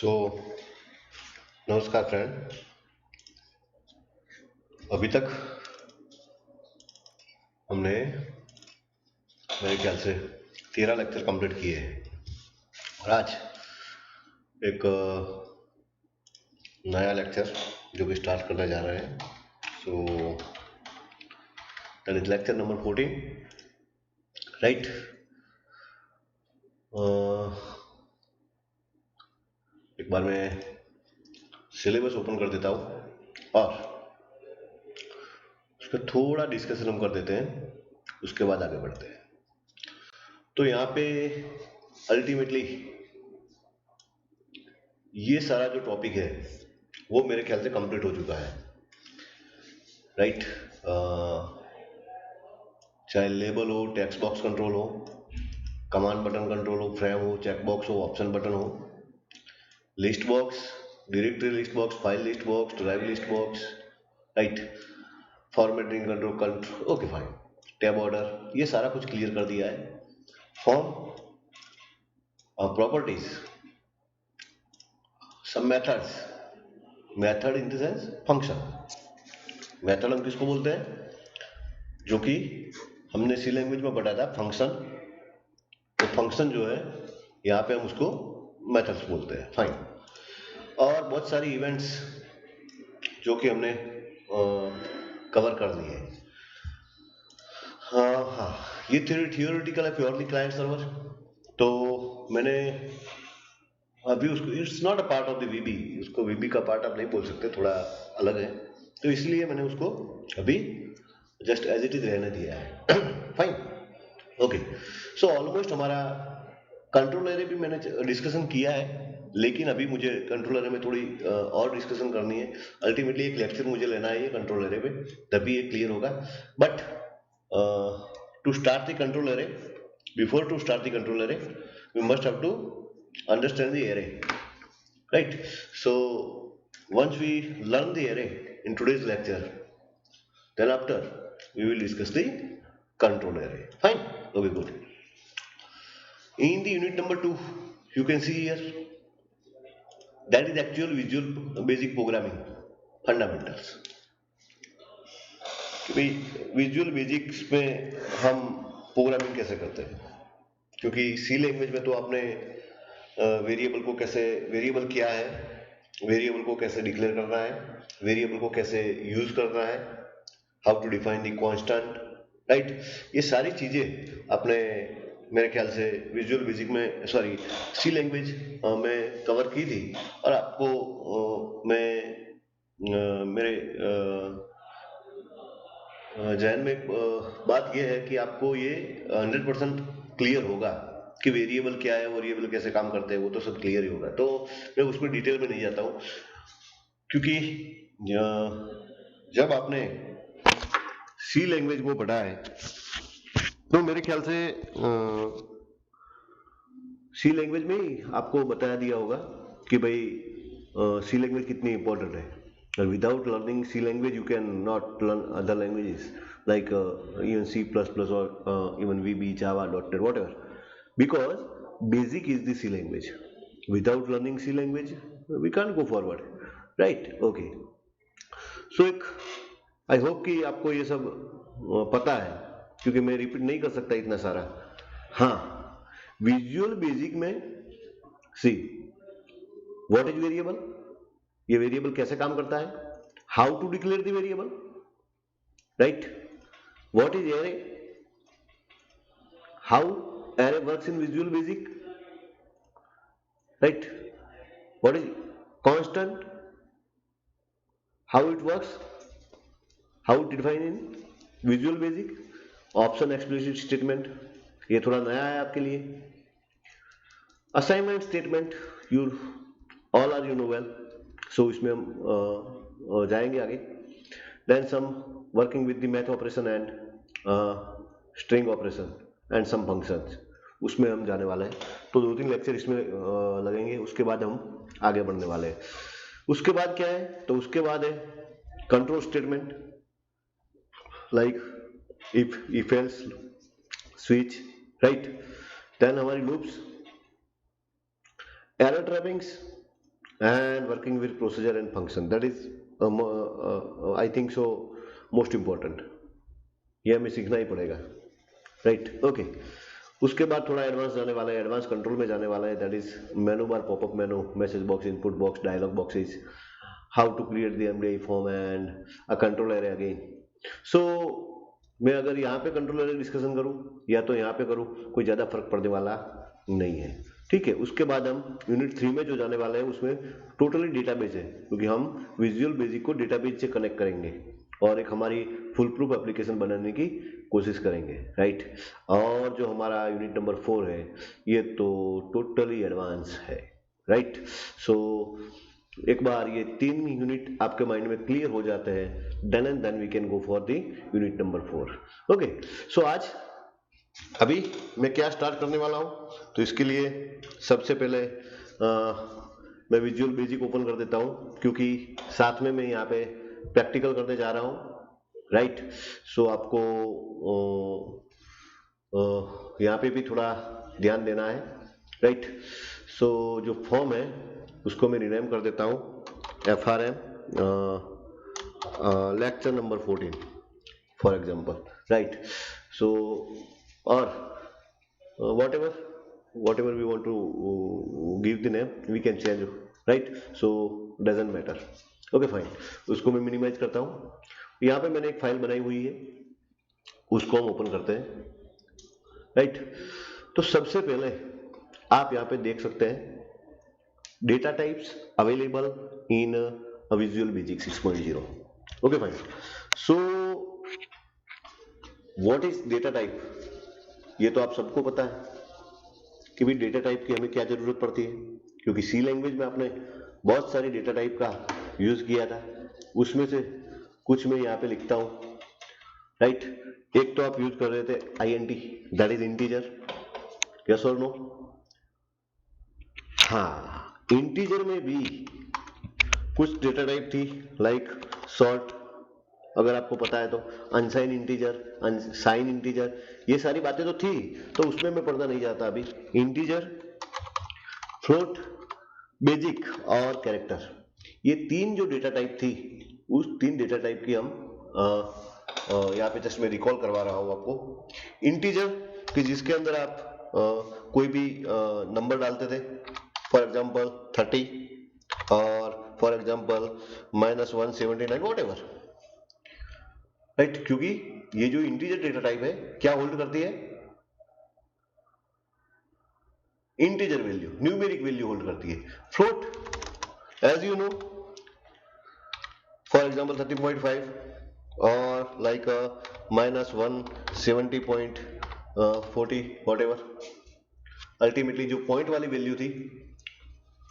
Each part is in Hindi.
सो नमस्कार फ्रेंड। अभी तक हमने मेरे ख्याल से 13 लेक्चर कंप्लीट किए हैं और आज एक नया लेक्चर जो कि स्टार्ट करने जा रहे हैं। So that is lecture number 14, right. एक बार मैं सिलेबस ओपन कर देता हूँ और उसका थोड़ा डिस्कशन हम कर देते हैं, उसके बाद आगे बढ़ते हैं। तो यहाँ पे अल्टीमेटली ये सारा जो टॉपिक है वो मेरे ख्याल से कंप्लीट हो चुका है, राइट। चाहे लेबल हो, टेक्स्ट बॉक्स कंट्रोल हो, कमांड बटन कंट्रोल हो, फ्रेम हो, चेक बॉक्स हो, ऑप्शन बटन हो, list box, directory list box, file list box, drive list box, right, formatting control, okay fine, tab order, ये सारा कुछ क्लियर कर दिया है। फॉर्म और प्रॉपर्टीज, सब methods, method in the sense function. Method हम किसको बोलते हैं? जो कि हमने सी लैंग्वेज में पढ़ा था फंक्शन। तो फंक्शन जो है यहाँ पे हम उसको मेथड्स बोलते हैं, फाइन। और बहुत सारी इवेंट्स जो कि हमने कवर कर लिए। हाँ, ये थियोरेटिकल है, प्योरली क्लाइंट सर्वर। तो मैंने अभी उसको, it's not a part of the VB, उसको वीबी का पार्ट आप नहीं बोल सकते, थोड़ा अलग है। तो इसलिए मैंने उसको अभी जस्ट एज इट इज रहने दिया है। Fine, okay. सो ऑलमोस्ट हमारा कंट्रोल एरे भी मैंने डिस्कशन किया है, लेकिन अभी मुझे कंट्रोल एरे में थोड़ी और डिस्कशन करनी है। अल्टीमेटली एक लेक्चर मुझे लेना है ये कंट्रोल एरे पे, तभी ये क्लियर होगा। But to start the control array, before to start the control array, we must have to understand the array, right? So once we learn the array in today's lecture, then after we will discuss the control array. Fine, okay, good. In the unit number 2, you can see here that is actual visual basic programming fundamentals. Visual basics में हम प्रोग्रामिंग कैसे करते हैं, क्योंकि सी लैंग्वेज में तो आपने वेरिएबल को कैसे, वेरिएबल क्या है, वेरिएबल को कैसे डिक्लेयर करना है, वेरिएबल को कैसे यूज करना है, how to define the constant, right. ये सारी चीजें आपने मेरे ख्याल से विजुअल बेसिक में, सॉरी, सी लैंग्वेज में कवर की थी। और आपको मैं मेरे जहन में एक बात यह है कि आपको ये 100% क्लियर होगा कि वेरिएबल क्या है, वेरिएबल कैसे काम करते हैं, वो तो सब क्लियर ही होगा। तो मैं उसमें डिटेल में नहीं जाता हूँ, क्योंकि जब आपने सी लैंग्वेज को पढ़ा है तो मेरे ख्याल से सी लैंग्वेज में ही आपको बताया दिया होगा कि भाई सी लैंग्वेज कितनी इंपॉर्टेंट है। Without learning C language, you can not learn other languages like even C++ or even VB, Java, .NET, whatever. Because basic is the C language. Without learning C language, we can't go forward, right? Okay. So एक I hope कि आपको ये सब पता है, क्योंकि मैं रिपीट नहीं कर सकता इतना सारा। हाँ, विजुअल बेसिक में सी व्हाट इज वेरिएबल, ये वेरिएबल कैसे काम करता है, how to declare the variable, right, what is array, how array works in visual basic, right, what is constant, how it works, how it define in visual basic, option explicit statement, ये थोड़ा नया है आपके लिए, assignment statement, you all are you know well, so इसमें हम जाएंगे आगे। Then some working with the math operation and string operation and some functions, उसमें हम जाने वाले हैं। तो 2-3 लेक्चर इसमें लगेंगे, उसके बाद हम आगे बढ़ने वाले हैं। उसके बाद क्या है, तो उसके बाद है control statement, like if else, switch, right. Then हमारी loops, error trappings, and working with procedure and function, that is I think so most important, ये हमें सीखना ही पड़ेगा, राइट? ओके, उसके बाद थोड़ा एडवांस जाने वाला है, एडवांस कंट्रोल में जाने वाला है, that is menu bar, popup menu, message box, input box, dialog boxes, how to create the MDI form and a control area again. So मैं अगर यहाँ पे कंट्रोल एरिया डिस्कशन करूँ या तो यहाँ पे करूँ, कोई ज़्यादा फर्क पड़ने वाला नहीं है, ठीक है? उसके बाद हम यूनिट 3 में जो जाने वाले हैं उसमें टोटली डेटाबेस है, क्योंकि हम विजुअल बेसिक को डेटाबेस से कनेक्ट करेंगे और एक हमारी फुल प्रूफ एप्लीकेशन बनाने की कोशिश करेंगे, राइट? और जो हमारा यूनिट नंबर 4 है ये तो टोटली एडवांस है, राइट? सो एक बार ये 3 यूनिट आपके माइंड में क्लियर हो जाते हैं, then and then we can go for the unit number 4। Okay, so आज अभी मैं क्या स्टार्ट करने वाला हूँ, तो इसके लिए सबसे पहले मैं विजुअल बेसिक ओपन कर देता हूँ, क्योंकि साथ में मैं यहाँ पे प्रैक्टिकल करने जा रहा हूँ, राइट? सो आपको यहाँ पे भी थोड़ा ध्यान देना है, राइट? सो जो फॉर्म है उसको मैं रिनेम कर देता हूँ FRM lecture number 14 for example, right? So और whatever we want to give the name we can change, right? So doesn't matter, okay fine। उसको मैं मिनिमाइज करता हूँ। यहाँ पे मैंने एक फाइल बनाई हुई है, उसको हम ओपन करते हैं, राइट? तो सबसे पहले आप यहाँ पे देख सकते हैं data types available in visual basic 6.0, okay fine. So what is data type, ये तो आप सबको पता है कि भी डेटा टाइप की हमें क्या जरूरत पड़ती है, क्योंकि सी लैंग्वेज में आपने बहुत सारी डेटा टाइप का यूज किया था, उसमें से कुछ मैं यहाँ पे लिखता हूँ, राइट? एक तो आप यूज कर रहे थे INT, that is integer, yes और नो? हाँ, इंटीजर में भी कुछ डेटा टाइप थी, लाइक शॉर्ट, अगर आपको पता है तो अनसाइन इंटीजर, साइन इंटीजर, ये सारी बातें तो थी, तो उसमें मैं पढ़ना नहीं चाहता अभी। इंटीजर, फ्लोट, बेसिक और कैरेक्टर, ये 3 जो डेटा टाइप थी, उस 3 डेटा टाइप की हम यहाँ पे जस्ट मैं रिकॉल करवा रहा हूँ आपको। इंटीजर कि जिसके अंदर आप कोई भी नंबर डालते थे, फॉर एग्जाम्पल 30 और फॉर एग्जाम्पल -179 व्हाटएवर, राइट? क्योंकि ये जो इंटीजर डेटा टाइप है क्या होल्ड करती है? Integer value, numeric value hold करती है। Float, as you know, for example 30.5 और लाइक -170.40 व्हाटएवर, अल्टीमेटली जो पॉइंट वाली वैल्यू थी,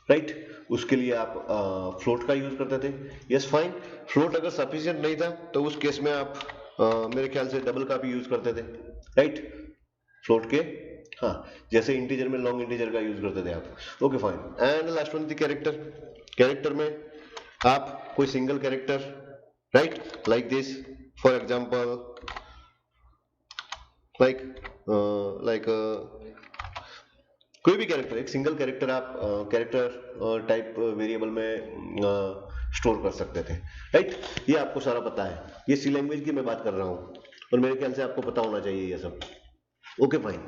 राइट? उसके लिए आप फ्लोट का यूज करते थे, यस फाइन। फ्लोट अगर सफिशिएंट नहीं था तो उस केस में आप मेरे ख्याल से डबल का भी यूज करते थे, राइट? फ्लोट के, हाँ, जैसे इंटीजर में लॉन्ग इंटीजर का यूज करते थे आप, okay fine. And last one थी कैरेक्टर। कैरेक्टर में आप कोई single character, right, like this, for example like कोई भी कैरेक्टर, एक सिंगल कैरेक्टर आप कैरेक्टर टाइप वेरिएबल में स्टोर कर सकते थे, राइट? ये आपको सारा पता है, ये सी लैंग्वेज की मैं बात कर रहा हूँ और मेरे ख्याल से आपको पता होना चाहिए ये सब, ओके फाइन।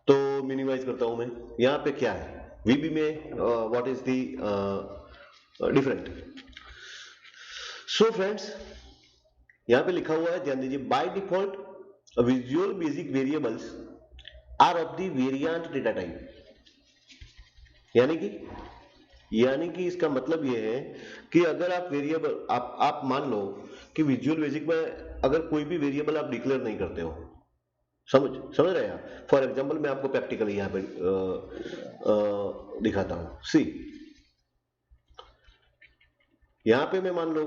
तो मिनिमाइज करता हूं मैं, यहाँ पे क्या है VB में, what is the different. So friends, यहाँ पे लिखा हुआ है, ध्यान दीजिए, by default visual basic variables are of the variant data type. यानी कि इसका मतलब ये है कि अगर आप वेरिएबल आप मान लो कि विजुअल बेसिक में अगर कोई भी वेरिएबल आप डिक्लेयर नहीं करते हो, समझ रहे हैं आप? फॉर एग्जाम्पल मैं आपको प्रैक्टिकली यहाँ पे दिखाता हूँ। सी, यहाँ पे मैं मान लो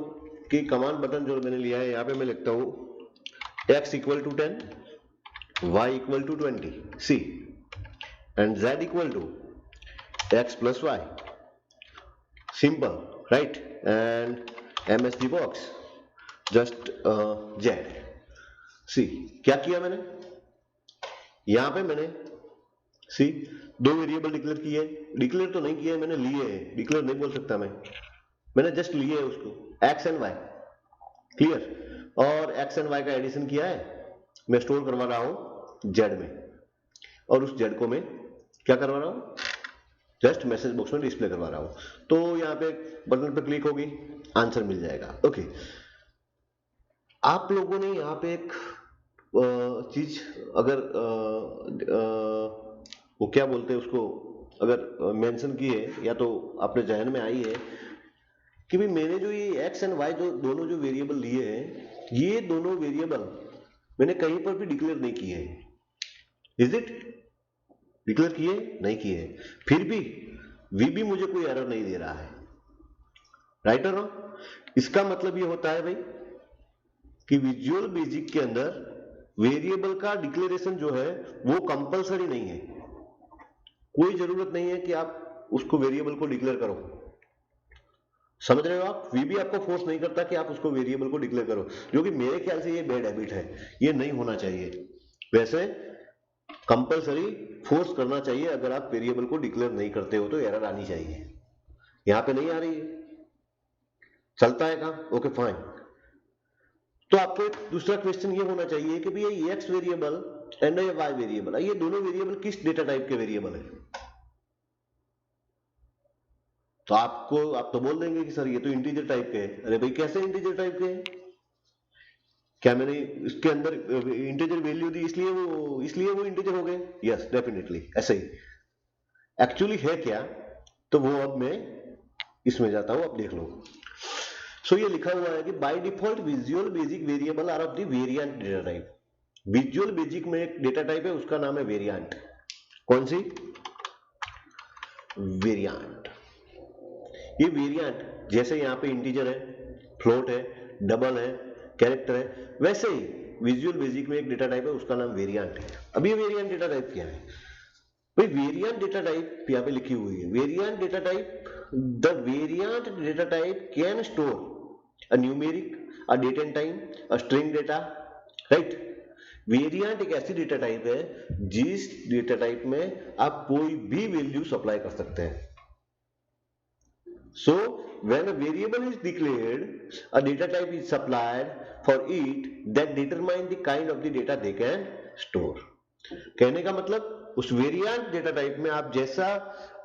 कि कमांड बटन जो मैंने लिया है, यहाँ पे मैं लिखता हूँ x equal to 10, y equal to 20, see, and z equal to x plus y, simple, right? And MSG box just z। See, क्या किया मैंने? यहाँ पे मैंने सी, दो वेरिएबल डिक्लेयर किए, डिक्लेयर तो नहीं किए मैंने, लिए हैं, डिक्लेयर नहीं बोल सकता मैंने जस्ट लिए है उसको, एक्स एंड वाई, क्लियर। और एक्स एंड वाई का एडिशन किया है, मैं स्टोर करवा रहा हूं जेड में, और उस जेड को मैं क्या करवा रहा हूं, जस्ट मैसेज बॉक्स में डिस्प्ले करवा रहा हूं। तो यहाँ पे बटन पे क्लिक होगी, आंसर मिल जाएगा। ओके, आप लोगों ने यहाँ पे एक चीज अगर वो क्या बोलते हैं उसको, अगर मेंशन की है या तो अपने जहन में आई है कि भाई मैंने जो ये एक्स एंड वाई जो दोनों जो वेरिएबल लिए हैं, ये दोनों वेरिएबल मैंने कहीं पर भी डिक्लेयर नहीं किए हैं। Is it? डिक्लेयर किए नहीं किए, फिर भी वीबी मुझे कोई एरर नहीं दे रहा है, राइट और रॉन्ग? इसका मतलब ये होता है भाई कि विजुअल बेसिक के अंदर वेरिएबल का डिक्लेरेशन जो है वो कंपलसरी नहीं है। कोई जरूरत नहीं है कि आप उसको वेरिएबल को डिक्लेयर करो, समझ रहे हो आप? वीबी आपको फोर्स नहीं करता कि आप उसको वेरिएबल को डिक्लेयर करो, जो कि मेरे ख्याल से ये बैड हैबिट है, ये नहीं होना चाहिए। वैसे कंपलसरी फोर्स करना चाहिए, अगर आप वेरिएबल को डिक्लेयर नहीं करते हो तो एरर आनी चाहिए। यहां पे नहीं आ रही है, चलता है काम, ओके फाइन। तो आपको एक दूसरा क्वेश्चन ये होना चाहिए कि भाई ये एक्स वेरिएबल एंड ये वाई वेरिएबल, ये दोनों वेरिएबल किस डेटा टाइप के वेरिएबल है? तो आप तो बोल देंगे कि सर ये तो इंटीजर टाइप के है। अरे भाई कैसे इंटीजर टाइप के हैं? क्या मैंने इसके अंदर इंटीजर वैल्यू दी इसलिए वो इंटीजर हो गए? यस डेफिनेटली ऐसे ही। एक्चुअली है क्या, तो वो अब मैं इसमें जाता हूं, अब देख लो। सो ये लिखा हुआ है कि by default visual basic variable are of the variant data type. Visual basic में एक डेटा टाइप है, उसका नाम है वेरिएंट। कौन सी? वेरिएंट। ये वेरिएंट जैसे यहां पे इंटीजर है, फ्लोट है, डबल है, कैरेक्टर है, वैसे ही विजुअल बेसिक में एक डेटा टाइप है, उसका नाम वेरिएंट है। अब ये वेरिएंट डेटा टाइप क्या है भाई? वेरिएंट डेटा टाइप यहां पे लिखी हुई है, variant data type, the variant data type can store a numeric, a date and time, a string data, right? Variant एक ऐसी डेटा टाइप है जिस डेटा टाइप में आप कोई भी वैल्यू सप्लाई कर सकते हैं। So when a variable is declared, a data type is supplied for it that determine the kind of the data they can store. कहने का मतलब उस वेरिएंट डेटा टाइप में आप जैसा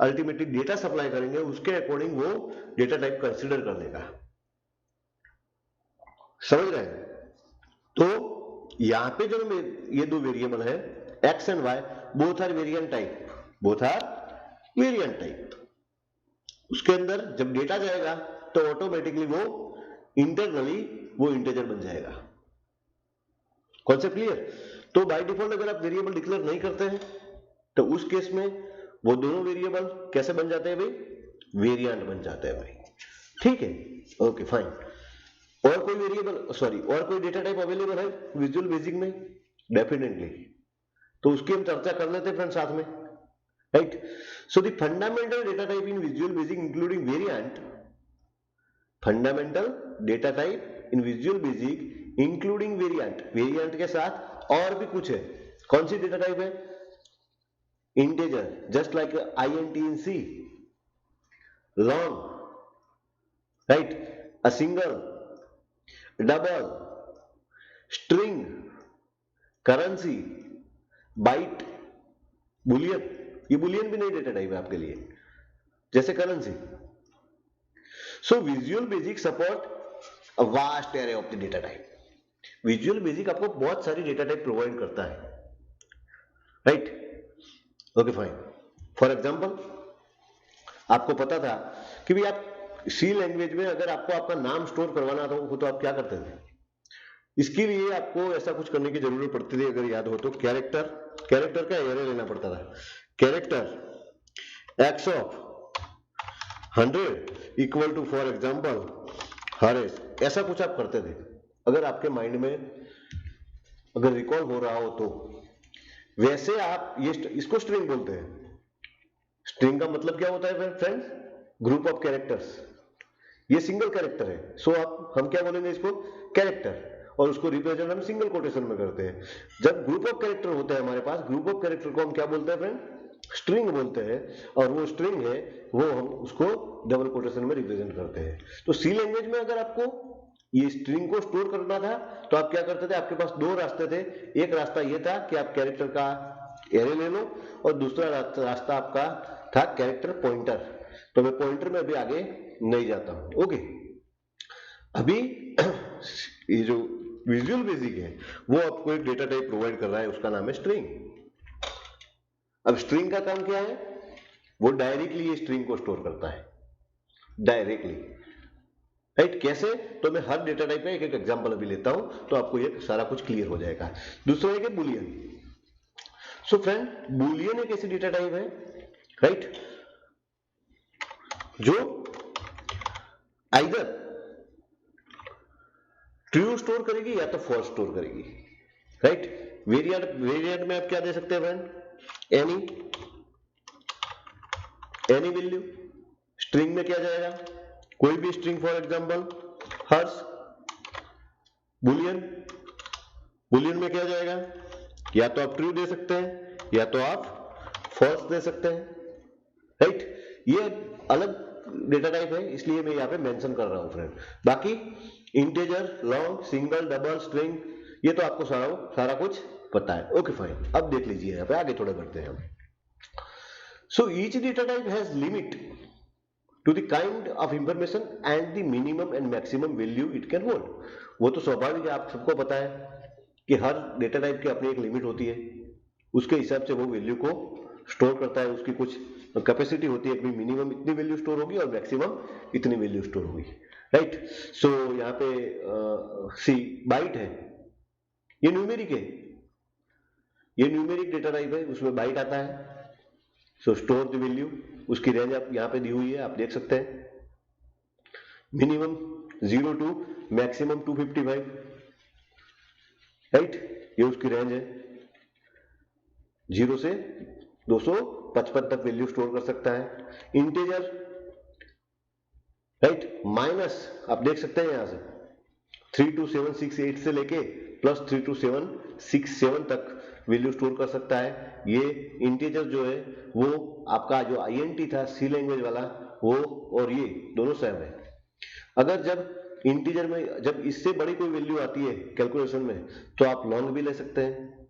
अल्टीमेटली डेटा सप्लाई करेंगे उसके अकॉर्डिंग वो डेटा टाइप कंसिडर कर लेगा। समझ रहे हैं? तो यहां पे जो ये दो वेरिएबल है X and Y, both are variant type, both are variant type. उसके अंदर जब डेटा जाएगा तो ऑटोमेटिकली वो इंटरनली वो इंटीजर बन जाएगा। Concept clear? तो बाय डिफॉल्ट अगर आप वेरिएबल डिक्लेयर नहीं करते हैं तो उस केस में वो दोनों वेरिएबल कैसे बन जाते हैं भाई? वेरिएंट बन जाते हैं भाई। ठीक है, ओके फाइन। और कोई वेरिएबल और कोई डेटा टाइप अवेलेबल है विजुअल बेसिक में? डेफिनेटली। तो उसकी हम चर्चा कर लेते हैं फ्रेंड साथ में, right? So the fundamental data type in visual basic including variant, fundamental data type in visual basic including variant, variant के साथ और भी कुछ है। कौन सी डेटा टाइप है? Integer, just like INT in C, long, right? A single, double, string, currency, byte, boolean. ये बुलियन भी नहीं डेटा टाइप है आपके लिए, जैसे currency. So visual basic support a vast array of the data type. Visual basic आपको बहुत सारी डेटा टाइप प्रोवाइड करता है, right? Okay fine. For example आपको पता था कि भी आप सी लैंग्वेज में अगर आपको आपका नाम स्टोर करवाना हो तो आप क्या करते थे? इसके लिए आपको ऐसा कुछ करने की जरूरत पड़ती थी, अगर याद हो तो कैरेक्टर का एरे लेना पड़ता था। Character X of 100 equal to for example Haresh, ऐसा कुछ आप करते थे। अगर आपके माइंड में अगर रिकॉल हो रहा हो तो वैसे आप ये इसको स्ट्रिंग बोलते हैं। स्ट्रिंग का मतलब क्या होता है फ्रेंड्स? Group of characters. ये सिंगल कैरेक्टर है, सो हम क्या बोलेंगे इसको? कैरेक्टर। और उसको रिप्रेजेंट हम सिंगल कोटेशन में करते हैं। जब ग्रुप ऑफ कैरेक्टर होता है हमारे पास, ग्रुप ऑफ कैरेक्टर को हम क्या बोलते हैं फ्रेंड? स्ट्रिंग बोलते हैं, और वो स्ट्रिंग है वो हम उसको डबल कोटेशन में रिप्रेजेंट करते हैं। तो सी लैंग्वेज में अगर आपको ये स्ट्रिंग को स्टोर करना था तो आप क्या करते थे, आपके पास दो रास्ते थे। एक रास्ता ये था कि आप कैरेक्टर का एरे ले लो, और दूसरा रास्ता आपका था कैरेक्टर पॉइंटर। तो मैं पॉइंटर में अभी आगे नहीं जाता हूं। ओके, अभी ये जो विजुअल बेसिक है वो आपको एक डेटा टाइप प्रोवाइड कर रहा है, उसका नाम है स्ट्रिंग। अब स्ट्रिंग का काम क्या है, वो डायरेक्टली ये स्ट्रिंग को स्टोर करता है, डायरेक्टली, राइट। कैसे, तो मैं हर डेटा टाइप का एक एक एग्जांपल अभी लेता हूं, तो आपको ये सारा कुछ क्लियर हो जाएगा। दूसरा है बुलियन। सो फ्रेंड, बुलियन एक ऐसी डेटा टाइप है, राइट, जो आइदर ट्रू स्टोर करेगी या तो फॉल्स स्टोर करेगी, राइट। वेरिएंट में आप क्या दे सकते हैं फ्रेंड, एनी वैल्यू। स्ट्रिंग में क्या जाएगा, कोई भी string, for example Harsh. Boolean, Boolean में क्या जाएगा, या तो आप ट्रू दे सकते हैं या तो आप फॉल्स दे सकते हैं, राइट। ये अलग डेटा टाइप है, इसलिए मैं यहाँ पे मेंशन कर रहा हूं फ्रेंड। बाकी integer, long, single, double, string, ये तो आपको सारा कुछ पता है। ओके फाइन, अब देख लीजिए यहाँ पे आगे थोड़ा बढ़ते हैं हम। So each data type has limit to the kind of information and the minimum and maximum value it can hold. वो तो स्वाभाविक है, आप सबको पता है कि हर डेटा टाइप की अपनी एक लिमिट होती है, उसके हिसाब से वो वैल्यू को स्टोर करता है। उसकी कुछ कैपेसिटी होती है, अपनी मिनिमम इतनी वैल्यू स्टोर होगी और मैक्सिमम इतनी वैल्यू स्टोर होगी, राइट। सो यहाँ पे सी बाइट है, ये न्यूमेरिक है, ये न्यूमेरिक डेटा टाइप है, उसमें बाइट आता है। सो स्टोर द वैल्यू, उसकी रेंज आप यहाँ पे दी हुई है, आप देख सकते हैं, मिनिमम 0 टू मैक्सिमम 255, राइट, ये उसकी रेंज है। 0 से 255 तक वैल्यू स्टोर कर सकता है। इंटीजर, राइट, माइनस आप देख सकते हैं यहां से 32768 से लेके प्लस 32767 तक वैल्यू स्टोर कर सकता है। ये इंटीजर जो है वो आपका जो आईएनटी था सी लैंग्वेज वाला, वो और ये दोनों सेम है। अगर जब इंटीजर में जब इससे बड़ी कोई वैल्यू आती है कैलकुलेशन में, तो आप लॉन्ग भी ले सकते हैं।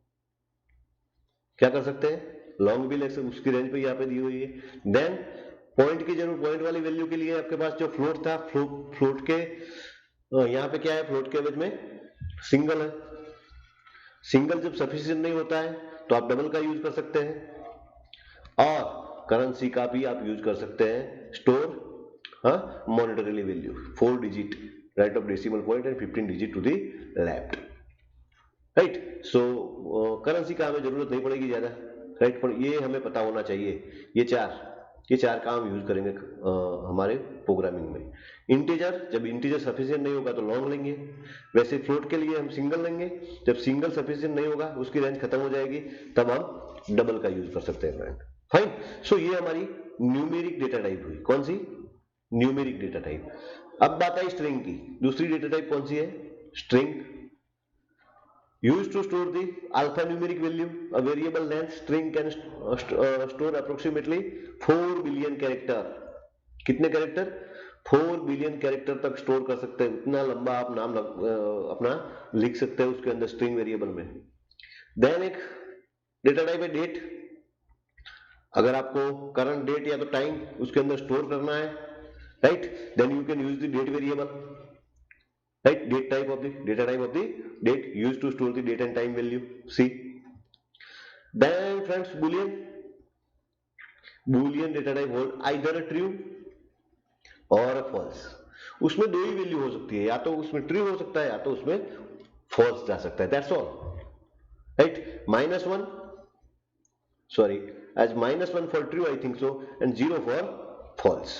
क्या कर सकते हैं, लॉन्ग भी ले सकते, उसकी रेंज पे यहाँ पे दी हुई है। देन पॉइंट की जरूर, पॉइंट वाली वैल्यू के लिए आपके पास जो फ्लोट था, फ्लोट के यहाँ पे क्या है, फ्लोट के एवज में सिंगल है। सिंगल जब सफिशिएंट नहीं होता है तो आप डबल का यूज कर सकते हैं, और करेंसी का भी आप यूज कर सकते हैं, store monetary value 4 digit right of decimal point and 15 digit to the left, right. So currency का हमें जरूरत नहीं पड़ेगी ज्यादा, राइट, पर ये हमें पता होना चाहिए। ये चार काम यूज करेंगे हमारे प्रोग्रामिंग में। इंटीजर, जब इंटीजर सफिशिएंट नहीं होगा तो लॉन्ग लेंगे। वैसे फ्लोट के लिए हम सिंगल लेंगे, जब सिंगल सफिशिएंट नहीं होगा, उसकी रेंज खत्म हो जाएगी, तब हम डबल का यूज कर सकते हैं फ्रेंड। फाइन, सो ये हमारी न्यूमेरिक डेटा टाइप हुई। कौन सी, न्यूमेरिक डेटा टाइप। अब बात आई स्ट्रिंग की। दूसरी डेटा टाइप कौन सी है, string. Used to store the alphanumeric value, a variable length string can store approximately 4 billion character. कितने कैरेक्टर, 4 बिलियन कैरेक्टर तक स्टोर कर सकते हैं। इतना लंबा आप नाम अपना लिख सकते हैं उसके अंदर स्ट्रिंग वेरिएबल में। देन एक डेटा टाइप है डेट। अगर आपको करंट डेट या तो टाइम उसके अंदर स्टोर करना है, right, then you can use the date variable, right, data type of the date used to store the date and time value. See, then friends, boolean data type hold either a true or a false. उसमें दो ही वैल्यू हो सकती है, या तो उसमें ट्रू हो सकता है या तो उसमें फॉल्स जा सकता है। That's all, right. -1, sorry, as -1 for true I think so, and 0 for false,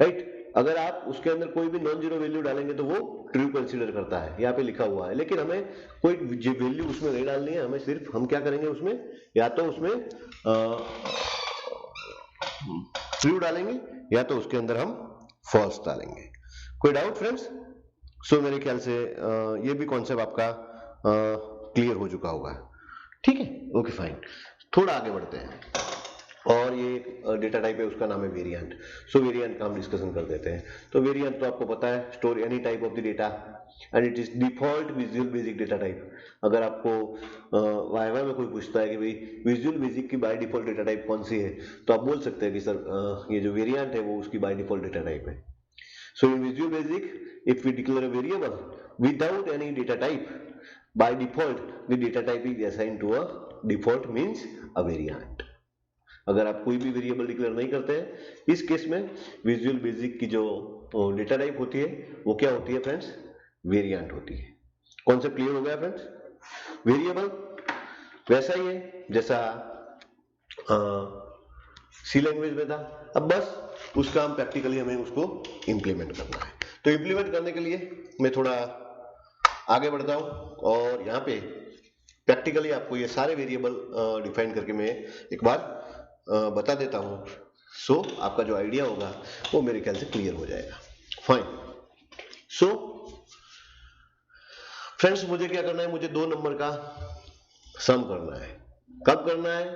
right. अगर आप उसके अंदर कोई भी नॉन जीरो वैल्यू डालेंगे तो वो ट्रू कंसीडर करता है, यहाँ पे लिखा हुआ है। लेकिन हमें कोई वैल्यू उसमें नहीं डालनी है, हमें सिर्फ हम क्या करेंगे उसमें, या तो उसमें ट्रू डालेंगे या तो उसके अंदर हम फॉल्स डालेंगे। कोई डाउट फ्रेंड्स? सो मेरे ख्याल से ये भी कॉन्सेप्ट आपका क्लियर हो चुका होगा, ठीक है। Okay fine. थोड़ा आगे बढ़ते हैं और ये एक डेटा टाइप है, उसका नाम है वेरिएंट। सो वेरिएंट का हम डिस्कशन कर देते हैं। तो वेरिएंट तो आपको पता है, store any type of the data and it is default visual basic data type. अगर आपको वाइवा में कोई पूछता है कि भाई विजुअल बेसिक की बाय डिफॉल्ट डेटा टाइप कौन सी है, तो आप बोल सकते हैं कि सर ये जो वेरिएंट है वो उसकी बाय डिफॉल्ट डेटा टाइप है। So in visual basic if we declare a variable without any data type, by default the data type is assigned to a default means a variant। अगर आप कोई भी वेरिएबल डिक्लेयर नहीं करते हैं इस केस में विजुअल बेसिक की जो डेटा टाइप होती है वो क्या होती है फ्रेंड्स, वेरिएंट होती है। कॉन्सेप्ट क्लियर हो गया फ्रेंड्स? वेरिएबल वैसा ही है जैसा सी लैंग्वेज में था, अब बस उसका हम प्रैक्टिकली हमें उसको इंप्लीमेंट करना है। तो इंप्लीमेंट करने के लिए मैं थोड़ा आगे बढ़ता हूं और यहाँ पे प्रैक्टिकली आपको ये सारे वेरिएबल डिफाइन करके मैं एक बार बता देता हूं। सो आपका जो आइडिया होगा वो मेरे ख्याल से क्लियर हो जाएगा। फाइन। सो फ्रेंड्स मुझे क्या करना है, मुझे दो नंबर का सम करना है। कब करना है?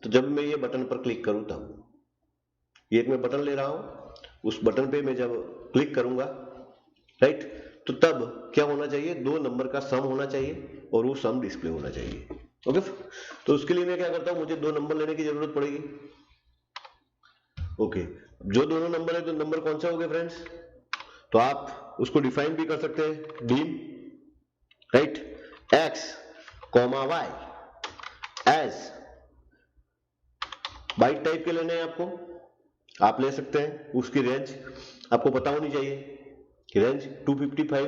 तो जब मैं ये बटन पर क्लिक करूं तब। ये एक मैं बटन ले रहा हूं, उस बटन पे मैं जब क्लिक करूंगा राइट, तो तब क्या होना चाहिए, दो नंबर का सम होना चाहिए और वो सम डिस्प्ले होना चाहिए। ओके, तो उसके लिए मैं क्या करता हूं, मुझे दो नंबर लेने की जरूरत पड़ेगी। ओके, जो दोनों नंबर है तो नंबर कौन से हो गए फ्रेंड्स, तो आप उसको डिफाइन भी कर सकते हैं, dim right X comma Y as byte type के लेने हैं आपको, आप ले सकते हैं। उसकी रेंज आपको पता होनी चाहिए कि रेंज 255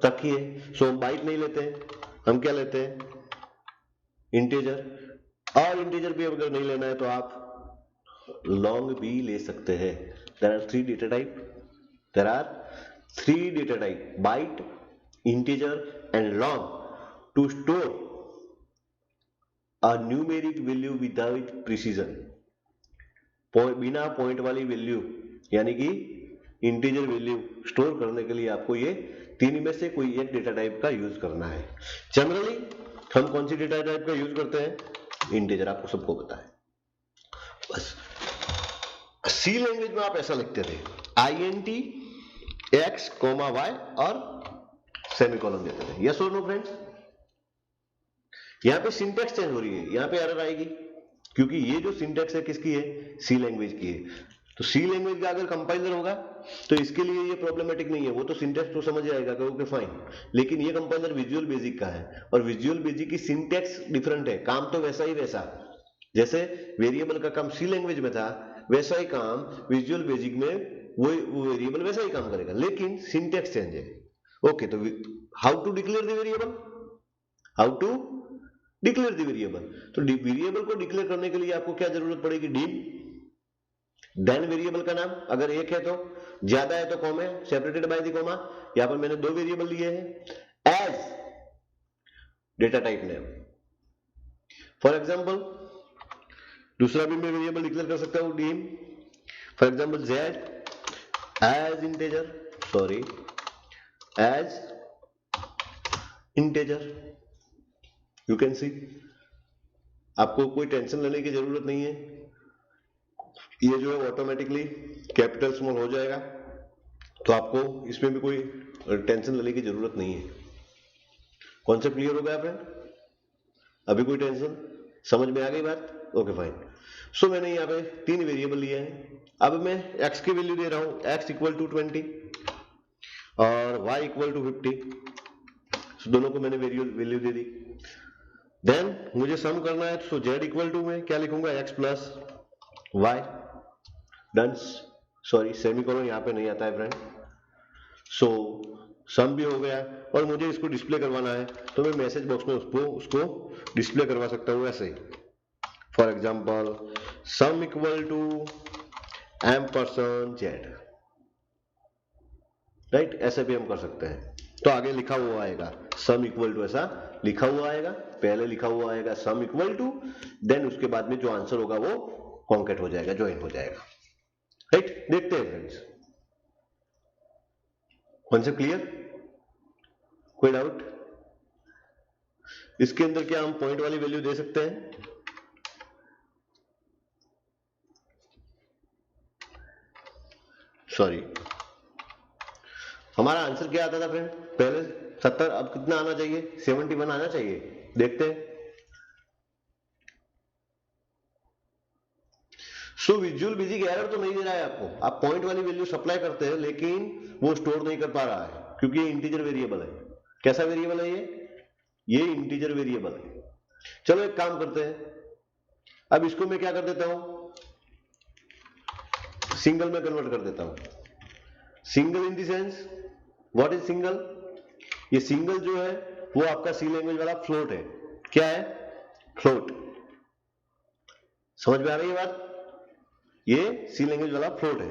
तक ही है। सो हम बाइट नहीं लेते हैं, हम क्या लेते हैं, इंटीजर। और इंटीजर भी अगर नहीं लेना है तो आप लॉन्ग भी ले सकते हैं। There are three data type, there are three data type, byte, integer and long to store a numeric value without precision. बिना पॉइंट वाली वैल्यू यानी कि इंटीजर वैल्यू स्टोर करने के लिए आपको ये तीन में से कोई एक डेटा टाइप का यूज करना है। जनरली हम कौन सी डेटा टाइप का यूज करते हैं, इंटीजर, आपको सबको पता है। बस सी लैंग्वेज में आप ऐसा लिखते थे, INT एक्स कॉमा वाई और सेमीकोलन देते थे। यस और नो फ्रेंड्स? यहां पे सिंटेक्स चेंज हो रही है, यहां पे एरर आएगी क्योंकि ये जो सिंटेक्स है किसकी है, सी लैंग्वेज की है। तो सी लैंग्वेज का अगर कंपाइलर होगा तो इसके लिए ये प्रॉब्लमेटिक नहीं है, वो तो सिंटेक्स तो समझ जाएगा कि ओके फाइन। लेकिन ये कंपाइलर विजुअल बेसिक का है और विजुअल बेसिक की सिंटेक्स डिफरेंट है, काम तो वैसा ही वैसा, जैसे वेरिएबल का काम सी लैंग्वेज में था वैसा ही काम विजुअल बेसिक में, वो वेरिएबल वैसा ही काम करेगा लेकिन सिंटेक्स चेंज है। ओके, तो how to declare the variable, how to declare the variable. तो वेरिएबल को डिक्लेयर करने के लिए आपको क्या जरूरत पड़ेगी, डीम, देन वेरिएबल का नाम, अगर एक है तो, ज्यादा है तो comma separated by the comma. यहां पर मैंने दो वेरिएबल लिए हैं, as data type name. For example दूसरा भी मैं वेरिएबल डिक्लेयर कर सकता हूं, dim for example Z as integer, sorry as integer. You can see, आपको कोई टेंशन लेने की जरूरत नहीं है, ये जो है ऑटोमेटिकली कैपिटल स्मॉल हो जाएगा, तो आपको इसमें भी कोई टेंशन लेने की जरूरत नहीं है। कॉन्सेप्ट क्लियर हो गया फ्रेंड? अभी कोई टेंशन, समझ में आ गई बात? Okay fine. सो मैंने यहाँ पे तीन वेरिएबल लिए हैं, अब मैं x की वैल्यू दे रहा हूं, x इक्वल टू 20 और y इक्वल टू 50। दोनों को मैंने वैल्यू दे दी। देन मुझे सम करना है, तो z इक्वल टू में क्या लिखूंगा, x plus y, done. Sorry semicolon यहाँ पे नहीं आता है फ्रेंड। सो सम भी हो गया और मुझे इसको डिस्प्ले करवाना है तो मैं मैसेज बॉक्स में उसको डिस्प्ले करवा सकता हूँ ऐसे ही। For example sum equal to ampersand Z, right, ऐसे भी हम कर सकते हैं। तो आगे लिखा हुआ आएगा सम इक्वल टू, ऐसा लिखा हुआ आएगा, पहले लिखा हुआ आएगा सम इक्वल टू, देन उसके बाद में जो आंसर होगा वो कॉन्केट हो जाएगा, ज्वाइन हो जाएगा, राइट। देखते हैं फ्रेंड्स, कॉन्सेप्ट क्लियर? कोई डाउट? इसके अंदर क्या हम पॉइंट वाली वैल्यू दे सकते हैं? सॉरी, हमारा आंसर क्या आता था फ्रेंड पहले 70, अब कितना आना चाहिए? 71 आना चाहिए। देखते हैं। सो विजुअल बेसिक एरर तो नहीं दे रहा है आपको, आप पॉइंट वाली वैल्यू सप्लाई करते हैं लेकिन वो स्टोर नहीं कर पा रहा है क्योंकि ये इंटीजर वेरिएबल है। कैसा वेरिएबल है ये इंटीजर वेरिएबल है। चलो एक काम करते हैं, अब इसको मैं क्या कर देता हूं, सिंगल में कन्वर्ट कर देता हूं। Single in the sense, what is single? ये सिंगल जो है वो आपका सी लैंग्वेज वाला फ्लोट है। क्या है? फ्लोट। समझ में आ रही है बात? ये सी लैंग्वेज वाला फ्लोट है।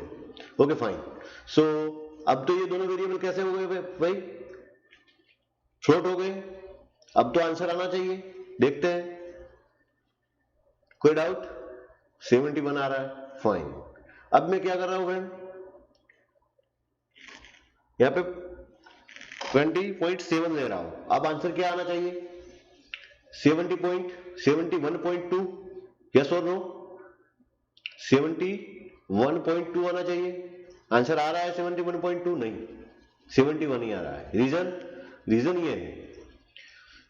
Okay fine. सो अब तो ये दोनों वेरिएबल कैसे हो गए भाई? फ्लोट हो गए। अब तो आंसर आना चाहिए, देखते हैं। कोई डाउट? 71 आ रहा है, फाइन। अब मैं क्या कर रहा हूं फ्रेंड, यहां पे 20.7 ले रहा हूं। अब आंसर क्या आना चाहिए? 71.2, यस और नो? 71.2 आना चाहिए। आंसर आ रहा है 71.2? नहीं, 71 ही आ रहा है। रीजन ये है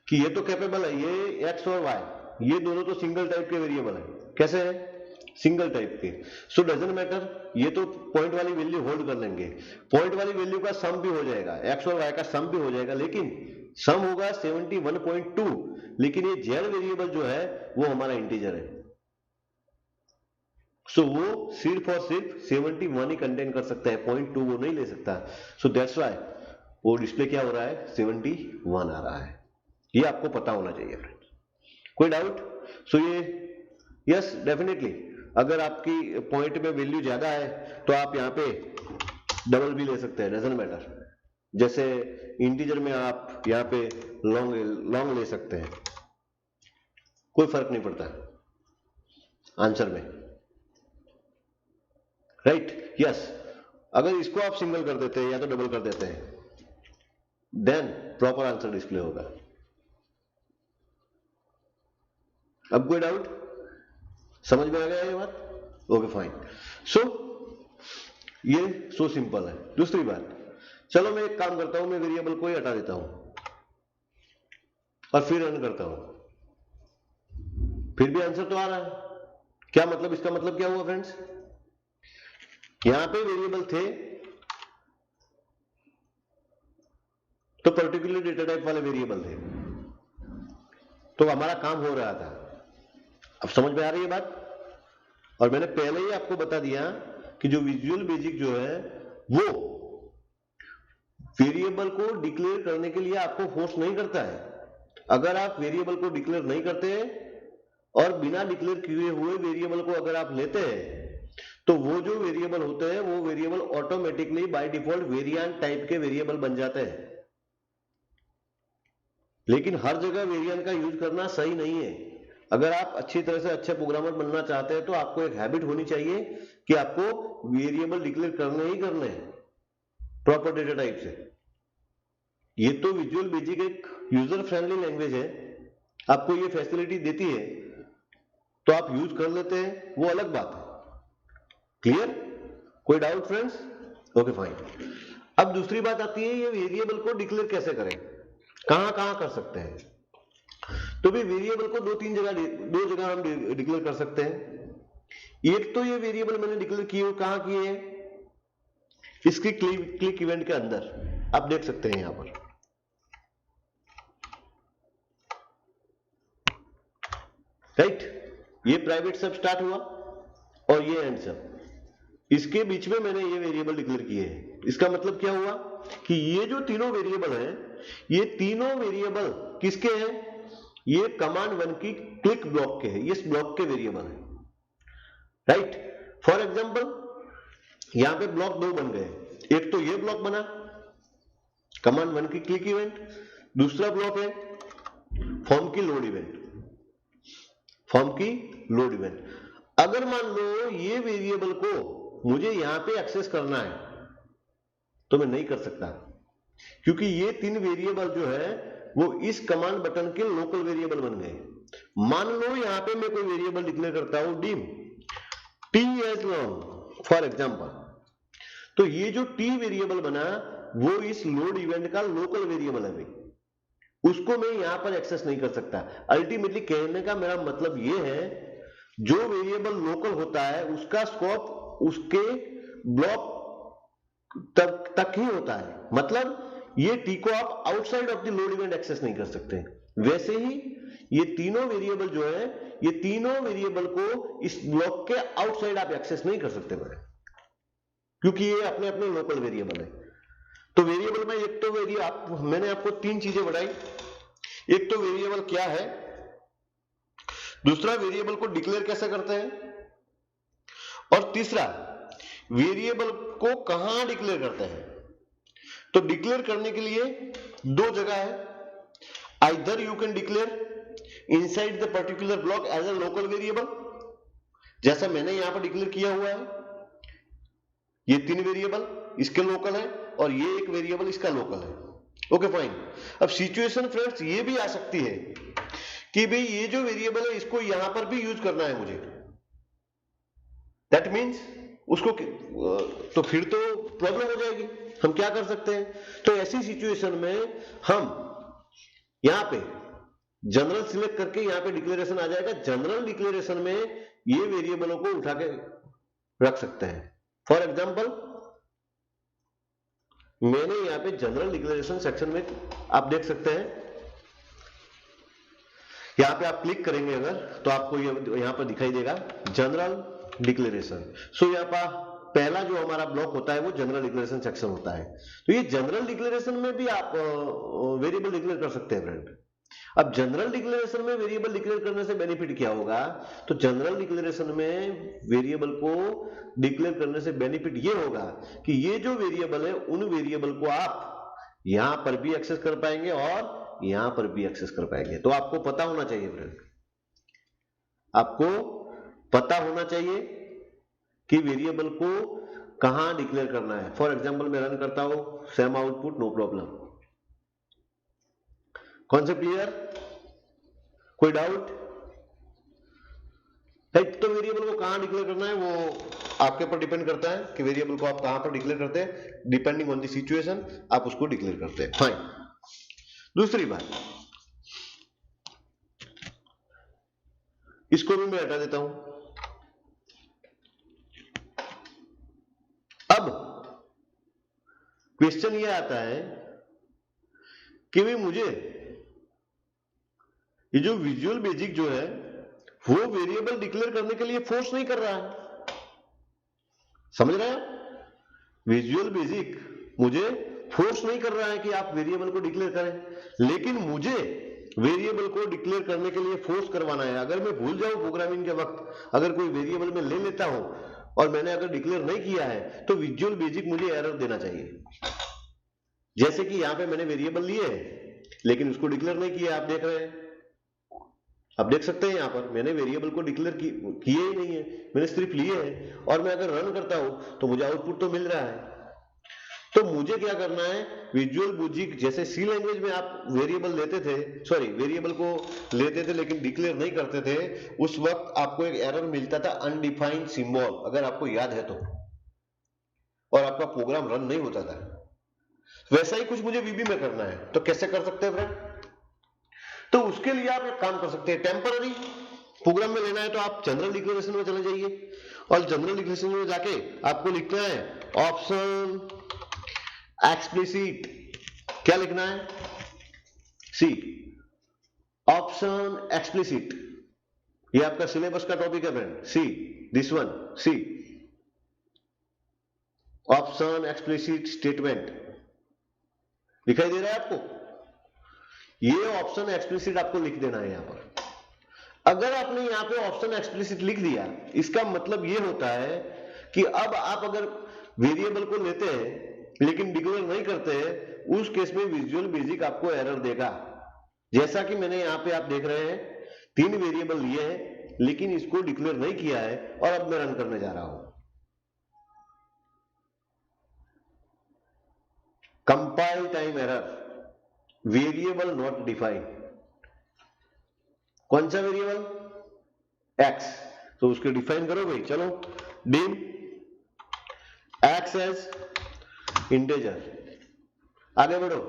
कि ये तो कैपेबल है, ये एक्स और वाई ये दोनों तो सिंगल टाइप के वेरिएबल है। कैसे है? सिंगल टाइप के। सो डजंट मैटर, ये तो पॉइंट वाली वैल्यू होल्ड कर लेंगे। पॉइंट वाली वैल्यू का सम भी हो जाएगा, एक्स और वाई का सम भी हो जाएगा, लेकिन सम होगा 71.2, लेकिन ये जेड वेरिएबल जो है वो हमारा इंटीजर है। सो वो सिर्फ और सिर्फ 71 ही कंटेन कर सकता है, 0.2 वो नहीं ले सकता। सो दैट्स व्हाई वो डिस्प्ले क्या हो रहा है? 71 आ रहा है। ये आपको पता होना चाहिए फ्रेंड्स। कोई डाउट? सो ये यस डेफिनेटली, अगर आपकी पॉइंट में वैल्यू ज्यादा है तो आप यहाँ पे डबल भी ले सकते हैं, डजंट मैटर। जैसे इंटीजर में आप यहाँ पे लॉन्ग ले सकते हैं, कोई फर्क नहीं पड़ता आंसर में, राइट? यस। अगर इसको आप सिंगल कर देते हैं या तो डबल कर देते हैं, देन प्रॉपर आंसर डिस्प्ले होगा। अब कोई डाउट? समझ में आ गया ये बात? Okay fine. सो ये सो सिंपल है। दूसरी बात, चलो मैं एक काम करता हूं, मैं वेरिएबल को ही हटा देता हूं और फिर रन करता हूं, फिर भी आंसर तो आ रहा है। क्या मतलब? इसका मतलब क्या हुआ फ्रेंड्स? यहां पे वेरिएबल थे तो पर्टिकुलर डेटा टाइप वाले वेरिएबल थे, तो हमारा काम हो रहा था। अब समझ में आ रही है बात? और मैंने पहले ही आपको बता दिया कि जो विजुअल बेसिक जो है वो वेरिएबल को डिक्लेयर करने के लिए आपको फोर्स नहीं करता है। अगर आप वेरिएबल को डिक्लेयर नहीं करते और बिना डिक्लेयर किए हुए वेरिएबल को अगर आप लेते हैं तो वो जो वेरिएबल होते हैं वो variable automatically by default variant type के वेरिएबल बन जाते हैं। लेकिन हर जगह वेरिएंट का यूज करना सही नहीं है। अगर आप अच्छी तरह से अच्छे प्रोग्रामर बनना चाहते हैं तो आपको एक हैबिट होनी चाहिए कि आपको वेरिएबल डिक्लेयर करने ही करने हैं प्रॉपर डेटा टाइप से। ये तो विजुअल बेसिक एक यूजर फ्रेंडली लैंग्वेज है, आपको ये फैसिलिटी देती है तो आप यूज कर लेते हैं, वो अलग बात है। क्लियर? कोई डाउट फ्रेंड्स? Okay fine. अब दूसरी बात आती है, ये वेरिएबल को डिक्लेयर कैसे करें, कहां कहां कर सकते हैं? तो भी वेरिएबल को दो जगह हम डिक्लेयर कर सकते हैं। एक तो ये वेरिएबल मैंने डिक्लेयर किए, कहां किए हैं? इसकी क्लिक इवेंट के अंदर आप देख सकते हैं यहां पर, राइट? ये प्राइवेट सब स्टार्ट हुआ और ये एंड सब, इसके बीच में मैंने ये वेरिएबल डिक्लेयर किए हैं। इसका मतलब क्या हुआ कि ये जो तीनों वेरिएबल हैं, ये तीनों वेरिएबल किसके हैं? ये कमांड 1 की क्लिक ब्लॉक के हैं, ये इस ब्लॉक के वेरिएबल हैं, राइट? फॉर एग्जांपल यहां पे ब्लॉक 2 बन गए। एक तो ये ब्लॉक बना कमांड 1 की क्लिक इवेंट, दूसरा ब्लॉक है फॉर्म की लोड इवेंट, फॉर्म की लोड इवेंट। अगर मान लो ये वेरिएबल को मुझे यहां पे एक्सेस करना है तो मैं नहीं कर सकता, क्योंकि ये तीन वेरिएबल जो है वो इस कमांड बटन के लोकल वेरिएबल बन गए। मान लो यहां पे मैं कोई वेरिएबल डिक्लेयर करता हूं dim T as long for example, तो ये जो टी वेरिएबल बना वो इस लोड इवेंट का लोकल वेरिएबल है भाई, उसको मैं यहां पर एक्सेस नहीं कर सकता। अल्टीमेटली कहने का मेरा मतलब ये है, जो वेरिएबल लोकल होता है उसका स्कोप उसके ब्लॉक तक ही होता है, मतलब ये टी को आप outside of the load event access नहीं कर सकते। वैसे ही ये तीनों वेरिएबल जो है, ये तीनों वेरिएबल को इस ब्लॉक के आउटसाइड आप एक्सेस नहीं कर सकते मैंने, क्योंकि ये अपने अपने लोकल वेरिएबल है। तो वेरिएबल में एक तो मैंने आपको तीन चीजें बताई, एक तो वेरिएबल क्या है, दूसरा वेरिएबल को डिक्लेयर कैसे करते हैं, और तीसरा वेरिएबल को कहां डिक्लेयर करते हैं। तो डिक्लेयर करने के लिए दो जगह है, either you can declare inside the particular block as a local variable, जैसा मैंने यहां पर डिक्लेयर किया हुआ है, ये तीन वेरिएबल इसके लोकल है और ये एक वेरिएबल इसका लोकल है। Okay fine. अब सिचुएशन फ्रेंड्स ये भी आ सकती है कि भाई ये जो वेरिएबल है इसको यहां पर भी यूज करना है मुझे, दैट मीन्स उसको तो फिर तो प्रॉब्लम हो जाएगी। हम क्या कर सकते हैं, तो ऐसी सिचुएशन में हम यहां पे जनरल सिलेक्ट करके यहां पे डिक्लेरेशन आ जाएगा, जनरल डिक्लेरेशन में ये वेरिएबलों को उठा के रख सकते हैं। फॉर एग्जाम्पल मैंने यहां पे जनरल डिक्लेरेशन सेक्शन में आप देख सकते हैं, यहां पे आप क्लिक करेंगे अगर तो आपको ये यहां पर दिखाई देगा जनरल डिक्लेरेशन। सो यहां पर पहला जो हमारा ब्लॉक होता है वो जनरल डिक्लेरेशन सेक्शन होता है। तो ये जनरल डिक्लेरेशन में भी आप वेरिएबल डिक्लेयर कर सकते हैं फ्रेंड। अब जनरल डिक्लेरेशन में वेरिएबल डिक्लेयर करने से बेनिफिट क्या होगा, तो जनरल डिक्लेरेशन में वेरिएबल को डिक्लेयर करने से बेनिफिट ये होगा कि ये जो वेरिएबल है उन वेरिएबल को आप यहां पर भी एक्सेस कर पाएंगे और यहां पर भी एक्सेस कर पाएंगे। तो आपको पता होना चाहिए फ्रेंड, आपको पता होना चाहिए कि वेरिएबल को कहां डिक्लेयर करना है। फॉर एग्जाम्पल मैं रन करता हूं same output, no problem. Concept clear, कोई डाउट है? तो वेरिएबल को कहां डिक्लेयर करना है वो आपके ऊपर डिपेंड करता है कि वेरिएबल को आप कहां पर डिक्लेयर करते हैं, डिपेंडिंग ऑन द सिचुएशन आप उसको डिक्लेयर करते हैं। फाइन। दूसरी बात, इसको भी मैं हटा देता हूं। अब क्वेश्चन ये आता है कि भाई मुझे ये जो विजुअल बेसिक जो है वो वेरिएबल डिक्लेयर करने के लिए फोर्स नहीं कर रहा है, समझ रहे हैं? विजुअल बेसिक मुझे फोर्स नहीं कर रहा है कि आप वेरिएबल को डिक्लेयर करें, लेकिन मुझे वेरिएबल को डिक्लेयर करने के लिए फोर्स करवाना है। अगर मैं भूल जाऊं प्रोग्रामिंग के वक्त, अगर कोई वेरिएबल में ले लेता हूं और मैंने अगर डिक्लेयर नहीं किया है तो विजुअल बेसिक मुझे एरर देना चाहिए। जैसे कि यहां पे मैंने वेरिएबल लिए लेकिन उसको डिक्लेयर नहीं किया, आप देख रहे हैं, आप देख सकते हैं यहां पर मैंने वेरिएबल को डिक्लेयर किए ही नहीं है, मैंने सिर्फ लिए हैं और मैं अगर रन करता हूं तो मुझे आउटपुट तो मिल रहा है। तो मुझे क्या करना है, विजुअल बेसिक जैसे सी लैंग्वेज में आप वेरिएबल लेते थे, सॉरी वेरिएबल को लेते थे लेकिन डिक्लेयर नहीं करते थे, उस वक्त आपको एक एरर मिलता था अनडिफाइंड सिंबल, अगर आपको याद है तो, और आपका प्रोग्राम रन नहीं होता था। वैसा ही कुछ मुझे वीबी में करना है, तो कैसे कर सकते हैं फ्रेंड? तो उसके लिए आप एक काम कर सकते हैं, टेम्पररी प्रोग्राम में लेना है तो आप जनरल डिक्लेरेशन में चले जाइए और जनरल डिक्लेरेशन में जाके आपको लिखना है ऑप्शन एक्सप्लिसिट। क्या लिखना है? See, option explicit. ये आपका सिलेबस का टॉपिक है friend, see, this one, see, option explicit statement. दिखाई दे रहा है आपको? ये ऑप्शन एक्सप्लिसिट आपको लिख देना है यहां पर। अगर आपने यहां पे ऑप्शन एक्सप्लिसिट लिख दिया, इसका मतलब ये होता है कि अब आप अगर वेरिएबल को लेते हैं लेकिन डिक्लेयर नहीं करते हैं, उस केस में विजुअल बेसिक आपको एरर देगा। जैसा कि मैंने यहां पे आप देख रहे हैं, तीन वेरिएबल लिए हैं लेकिन इसको डिक्लेयर नहीं किया है और अब मैं रन करने जा रहा हूं। Compile time error, variable not defined. कौन सा वेरिएबल? एक्स, तो उसको डिफाइन करो भाई। चलो डिम एक्स एज इंटेजर, आगे बढ़ो,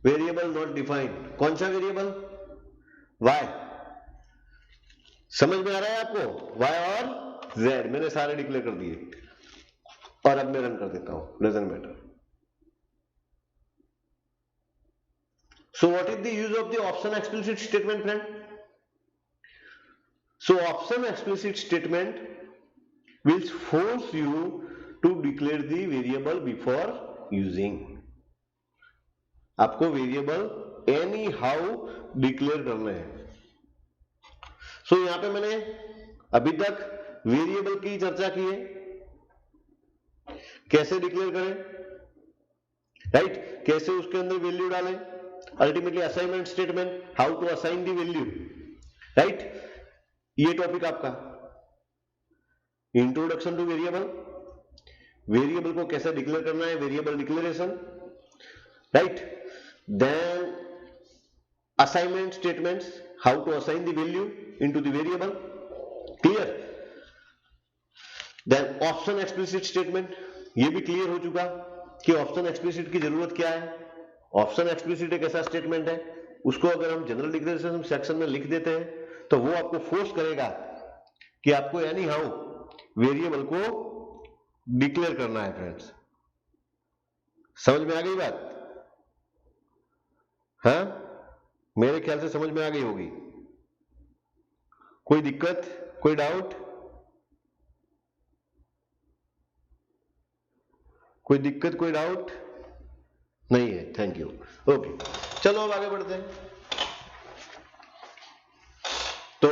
वेरिएबल नॉट डिफाइंड, कौन सा वेरिएबल, वाई, समझ में आ रहा है आपको, वाई और जेड मैंने सारे डिक्लेयर कर दिए, और अब मैं रन कर देता हूं, doesn't matter. So what is the use of the option explicit statement, friend? So option explicit statement will force you to declare the variable before using. आपको वेरिएबल एनी हाउ डिक्लेयर करना है। सो यहां पे मैंने अभी तक वेरिएबल की चर्चा की है, कैसे डिक्लेयर करें, राइट, कैसे उसके अंदर वैल्यू डालें, ultimately assignment statement, how to assign the value, right, ये टॉपिक आपका इंट्रोडक्शन टू वेरिएबल, वेरिएबल को कैसे डिक्लेयर करना है, variable declaration, right, then assignment statements, how to assign the value into the variable, clear, then option explicit statement, ये भी क्लियर हो चुका कि ऑप्शन एक्सप्लिसिट की जरूरत क्या है। ऑप्शन एक्सप्लिसिट एक ऐसा स्टेटमेंट है, उसको अगर हम जनरल डिक्लेरेशन सेक्शन में लिख देते हैं तो वो आपको फोर्स करेगा कि आपको एनी हाउ वेरिएबल को डिक्लेयर करना है। फ्रेंड्स, समझ में आ गई बात? हाँ, मेरे ख्याल से समझ में आ गई होगी। कोई दिक्कत, कोई डाउट, कोई दिक्कत, कोई डाउट नहीं है? Thank you. ओके, चलो अब आगे बढ़ते हैं। तो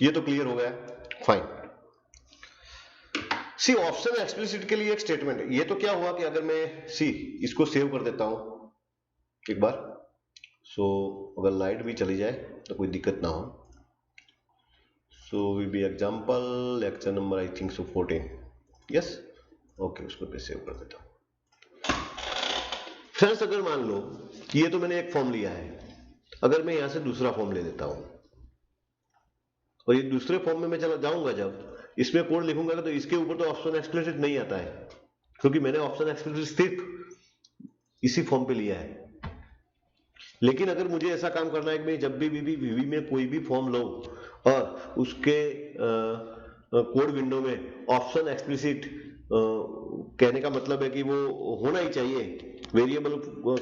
ये तो क्लियर हो गया, फाइन। सी ऑप्शन एक्सप्लिसिट के लिए एक स्टेटमेंट है। ये तो क्या हुआ कि अगर मैं सी इसको सेव कर देता हूं एक बार, सो अगर लाइट भी चली जाए तो कोई दिक्कत ना हो। So V B example lecture number I think so 14, yes, okay, उसको मैं सेव कर देता हूं। फ्रेंड्स, अगर मान लो कि ये तो मैंने एक फॉर्म लिया है, अगर मैं यहां से दूसरा फॉर्म ले लेता हूं और ये दूसरे फॉर्म में मैं चला जाऊंगा, जब इसमें कोड लिखूंगा तो इसके ऊपर तो ऑप्शन एक्सप्लिसिट नहीं आता है, क्योंकि मैंने ऑप्शन एक्सप्लिसिट सिर्फ इसी फॉर्म पे लिया है। लेकिन अगर मुझे ऐसा काम करना है कि मैं जब भी वीवी में कोई भी फॉर्म लो और उसके कोड विंडो में ऑप्शन एक्सप्लिसिट कहने का मतलब है कि वो होना ही चाहिए, वेरिएबल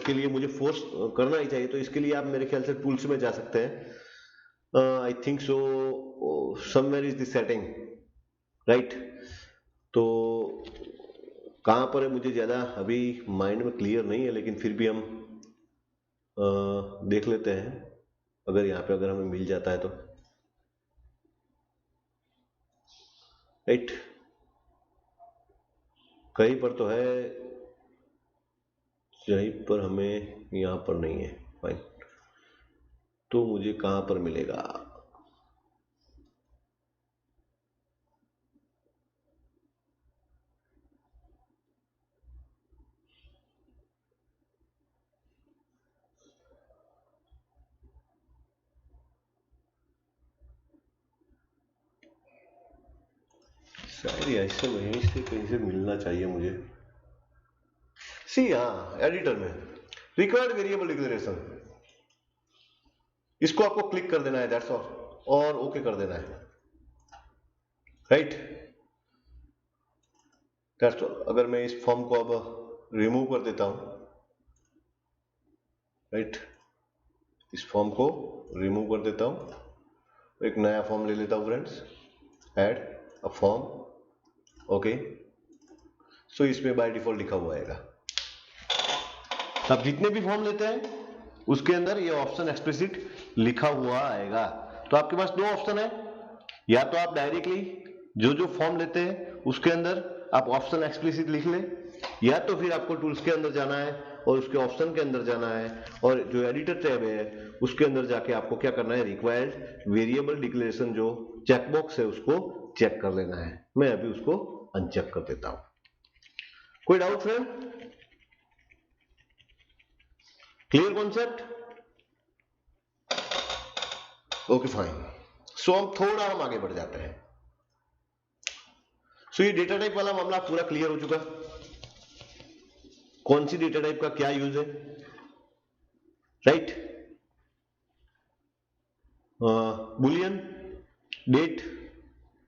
के लिए मुझे फोर्स करना ही चाहिए, तो इसके लिए आप मेरे ख्याल से टूल्स में जा सकते हैं। आई think so somewhere is the setting, right. तो कहां पर है मुझे ज्यादा अभी माइंड में क्लियर नहीं है, लेकिन फिर भी हम देख लेते हैं, अगर यहाँ पे अगर हमें मिल जाता है तो, राइट। कहीं पर तो है, कहीं पर हमें यहाँ पर नहीं है, फाइन। तो मुझे कहां पर मिलेगा? शायद ऐसे वहीं से कहीं से मिलना चाहिए मुझे। सी हाँ, एडिटर में रिक्वायर्ड वेरिएबल डिक्लेरेशन, इसको आपको क्लिक कर देना है, दैट्स ऑल, और ओके कर देना है, राइट, दैट्स ऑल। अगर मैं इस फॉर्म को अब रिमूव कर देता हूं, राइट, इस फॉर्म को रिमूव कर देता हूं, एक नया फॉर्म ले लेता हूं friends, add a form, okay. So इसमें बाय डिफॉल्ट लिखा हुआ आएगा। आप जितने भी फॉर्म लेते हैं उसके अंदर ये ऑप्शन एक्सप्लिसिट लिखा हुआ आएगा। तो आपके पास दो ऑप्शन है, या तो आप डायरेक्टली जो जो फॉर्म लेते हैं उसके अंदर आप ऑप्शन एक्सप्लिसिट लिख लें, या तो फिर आपको टूल्स के अंदर जाना है और उसके ऑप्शन के अंदर जाना है, और जो एडिटर टैब है उसके अंदर जाके आपको क्या करना है, रिक्वायर्ड वेरिएबल डिक्लेरेशन जो चेकबॉक्स है उसको चेक कर लेना है। मैं अभी उसको अनचेक कर देता हूं। कोई doubt friend? Clear concept? Okay fine. So हम थोड़ा आगे बढ़ जाते हैं। सो ये डेटा टाइप वाला मामला पूरा क्लियर हो चुका। कौन सी डेटा टाइप का क्या यूज है, राइट। बुलियन, डेट,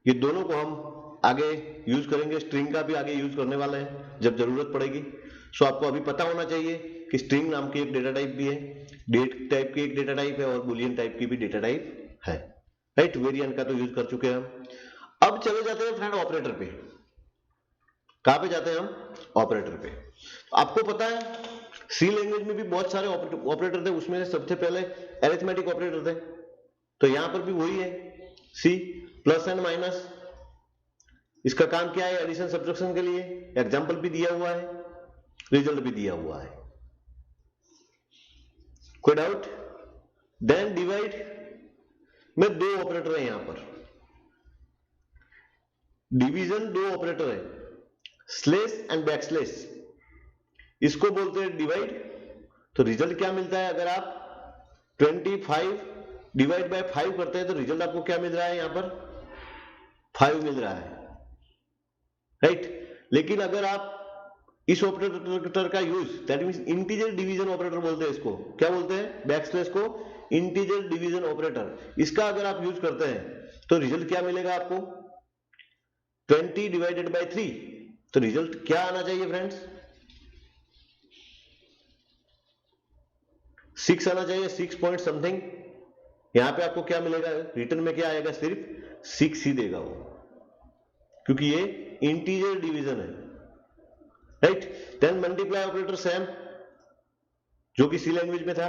ये दोनों को हम आगे यूज करेंगे। स्ट्रिंग का भी आगे यूज करने वाले हैं जब जरूरत पड़ेगी। सो आपको अभी पता होना चाहिए कि स्ट्रिंग नाम की एक डेटा टाइप भी है, डेट टाइप की एक डेटा टाइप है और बुलियन टाइप की भी डेटा टाइप है, राइट। वेरिएंट का तो यूज कर चुके हैं हम। अब चले जाते हैं फ्रेंड ऑपरेटर पे। कहां पे जाते हैं हम? ऑपरेटर पे। आपको पता है सी लैंग्वेज में भी बहुत सारे ऑपरेटर थे, उसमें से सबसे पहले अरिथमेटिक ऑपरेटर थे। तो यहां पर भी वही है, सी प्लस एंड माइनस। इसका काम क्या है? एडिशन सब्ट्रैक्शन के लिए। एग्जांपल भी दिया हुआ है, रिजल्ट भी दिया हुआ है। कोई डाउट? देन डिवाइड में दो ऑपरेटर है यहां पर। डिवीजन दो ऑपरेटर है, स्लेश एंड बैकस्लेश। इसको बोलते हैं डिवाइड। तो रिजल्ट क्या मिलता है? अगर आप 25 डिवाइड बाय 5 करते हैं तो रिजल्ट आपको क्या मिल रहा है? यहां पर 5 मिल रहा है, राइट। लेकिन अगर आप इस ऑपरेटर का use, that means integer division operator बोलते हैं इसको। क्या बोलते हैं? बैकस्लैश को इंटीजर डिवीजन ऑपरेटर। इसका अगर आप यूज करते हैं तो रिजल्ट क्या मिलेगा आपको? 20 डिवाइडेड बाय 3। तो रिजल्ट क्या आना चाहिए फ्रेंड्स? 6 आना चाहिए, 6 पॉइंट समथिंग। यहां पे आपको क्या मिलेगा? रिटर्न में क्या आएगा? सिर्फ 6 ही देगा वो, क्योंकि ये इंटीजर डिवीजन है, right. Then multiply operator same, जो कि सी लैंग्वेज में था।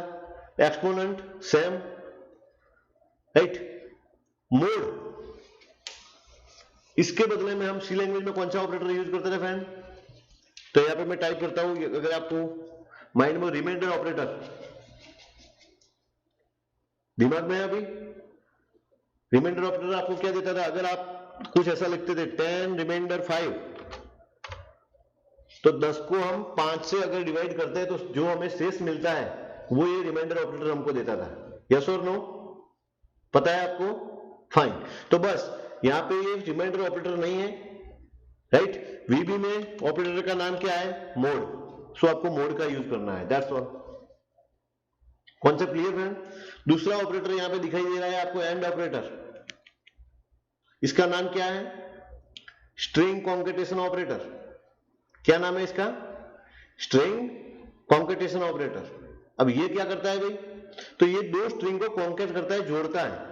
Exponent same, right. मोड, इसके बदले में हम सी लैंग्वेज में कौन सा ऑपरेटर यूज करते थे फ्रेंड? तो यहां पे मैं टाइप करता हूं, अगर आपको माइंड में रिमाइंडर ऑपरेटर दिमाग में है अभी? रिमाइंडर ऑपरेटर आपको क्या देता था? अगर आप कुछ ऐसा लिखते थे 10 रिमाइंडर 5, तो 10 को हम 5 से अगर डिवाइड करते हैं तो जो हमें शेष मिलता है वो ये रिमाइंडर ऑपरेटर हमको देता था। यस और नो? पता है आपको? फाइन। तो बस यहां पे ये रिमाइंडर ऑपरेटर नहीं है, राइट। वीबी में ऑपरेटर का नाम क्या है? मोड। सो आपको मोड का यूज करना है, दैट्स ऑल। कॉन्सेप्ट क्लियर है? दूसरा ऑपरेटर यहां पे दिखाई दे रहा है आपको, एंड ऑपरेटर। इसका नाम क्या है? String concatenation operator. क्या नाम है इसका? String concatenation operator. अब ये क्या करता है भाई? तो ये दो स्ट्रिंग को कॉन्केट करता है, जोड़ता है।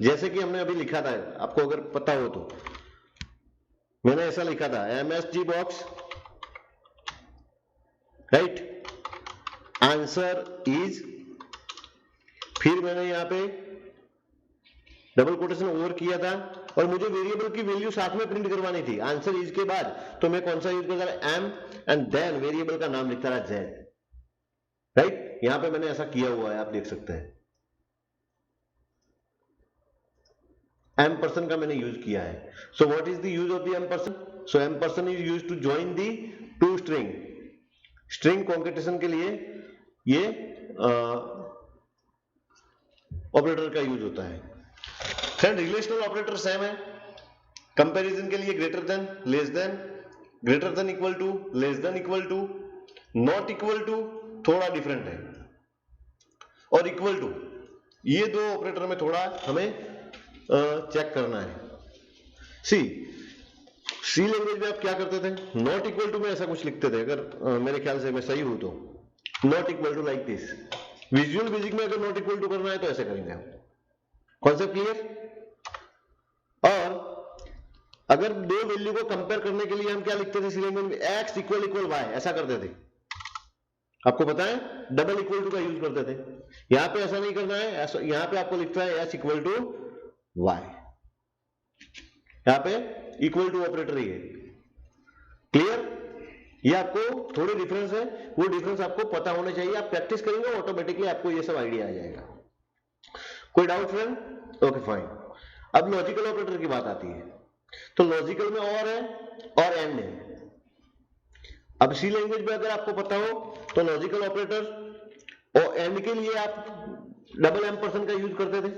जैसे कि हमने अभी लिखा था, आपको अगर पता हो तो, मैंने ऐसा लिखा था MSG box, right, answer is, फिर मैंने यहां पे डबल कोटेशन ओवर किया था और मुझे वेरिएबल की वैल्यू साथ में प्रिंट करवानी थी आंसर इज के बाद। तो मैं कौन सा यूज करता था? एम, एंड देन वेरिएबल का नाम लिखता था जेड, राइट। यहां पे मैंने ऐसा किया हुआ है, आप देख सकते हैं। एम पर्सन का मैंने यूज किया है। So what is the use of the ampersand? So ampersand is use to join the two string. String concatenation के लिए ये ऑपरेटर का यूज होता है। फ्रेंड रिलेशनल ऑपरेटर सेम है। कंपैरिजन के लिए greater than, less than, greater than equal to, less than equal to, not equal to थोड़ा डिफरेंट है, और इक्वल टू, ये दो ऑपरेटर में थोड़ा हमें चेक करना है। सी लैंग्वेज में आप क्या करते थे? नॉट इक्वल टू में ऐसा कुछ लिखते थे, अगर मेरे ख्याल से मैं सही हूं तो, not equal to like this. Visual basic में अगर नॉट इक्वल टू करना है तो ऐसे करेंगे हम। Concept clear? और अगर दो वैल्यू को कंपेयर करने के लिए हम क्या लिखते थे सी लैंग्वेज में? एक्स इक्वल इक्वल वाई, ऐसा करते थे। आपको पता है डबल इक्वल टू का यूज करते थे। यहां पे ऐसा नहीं करना है, यहां पे आपको लिखना है एस इक्वल टू वाई। यहां पे इक्वल टू ऑपरेटर ही है। क्लियर? ये आपको थोड़ी डिफरेंस है, वो डिफरेंस आपको पता होना चाहिए। आप प्रैक्टिस करेंगे ऑटोमेटिकली आपको ये सब आइडिया आ जाएगा। कोई डाउट फ्रेंड? Okay fine. अब लॉजिकल ऑपरेटर की बात आती है। तो लॉजिकल में और है और एंड है। अब सी लैंग्वेज में अगर आपको पता हो तो लॉजिकल ऑपरेटर और एंड के लिए आप डबल एम पर्सन का यूज करते थे।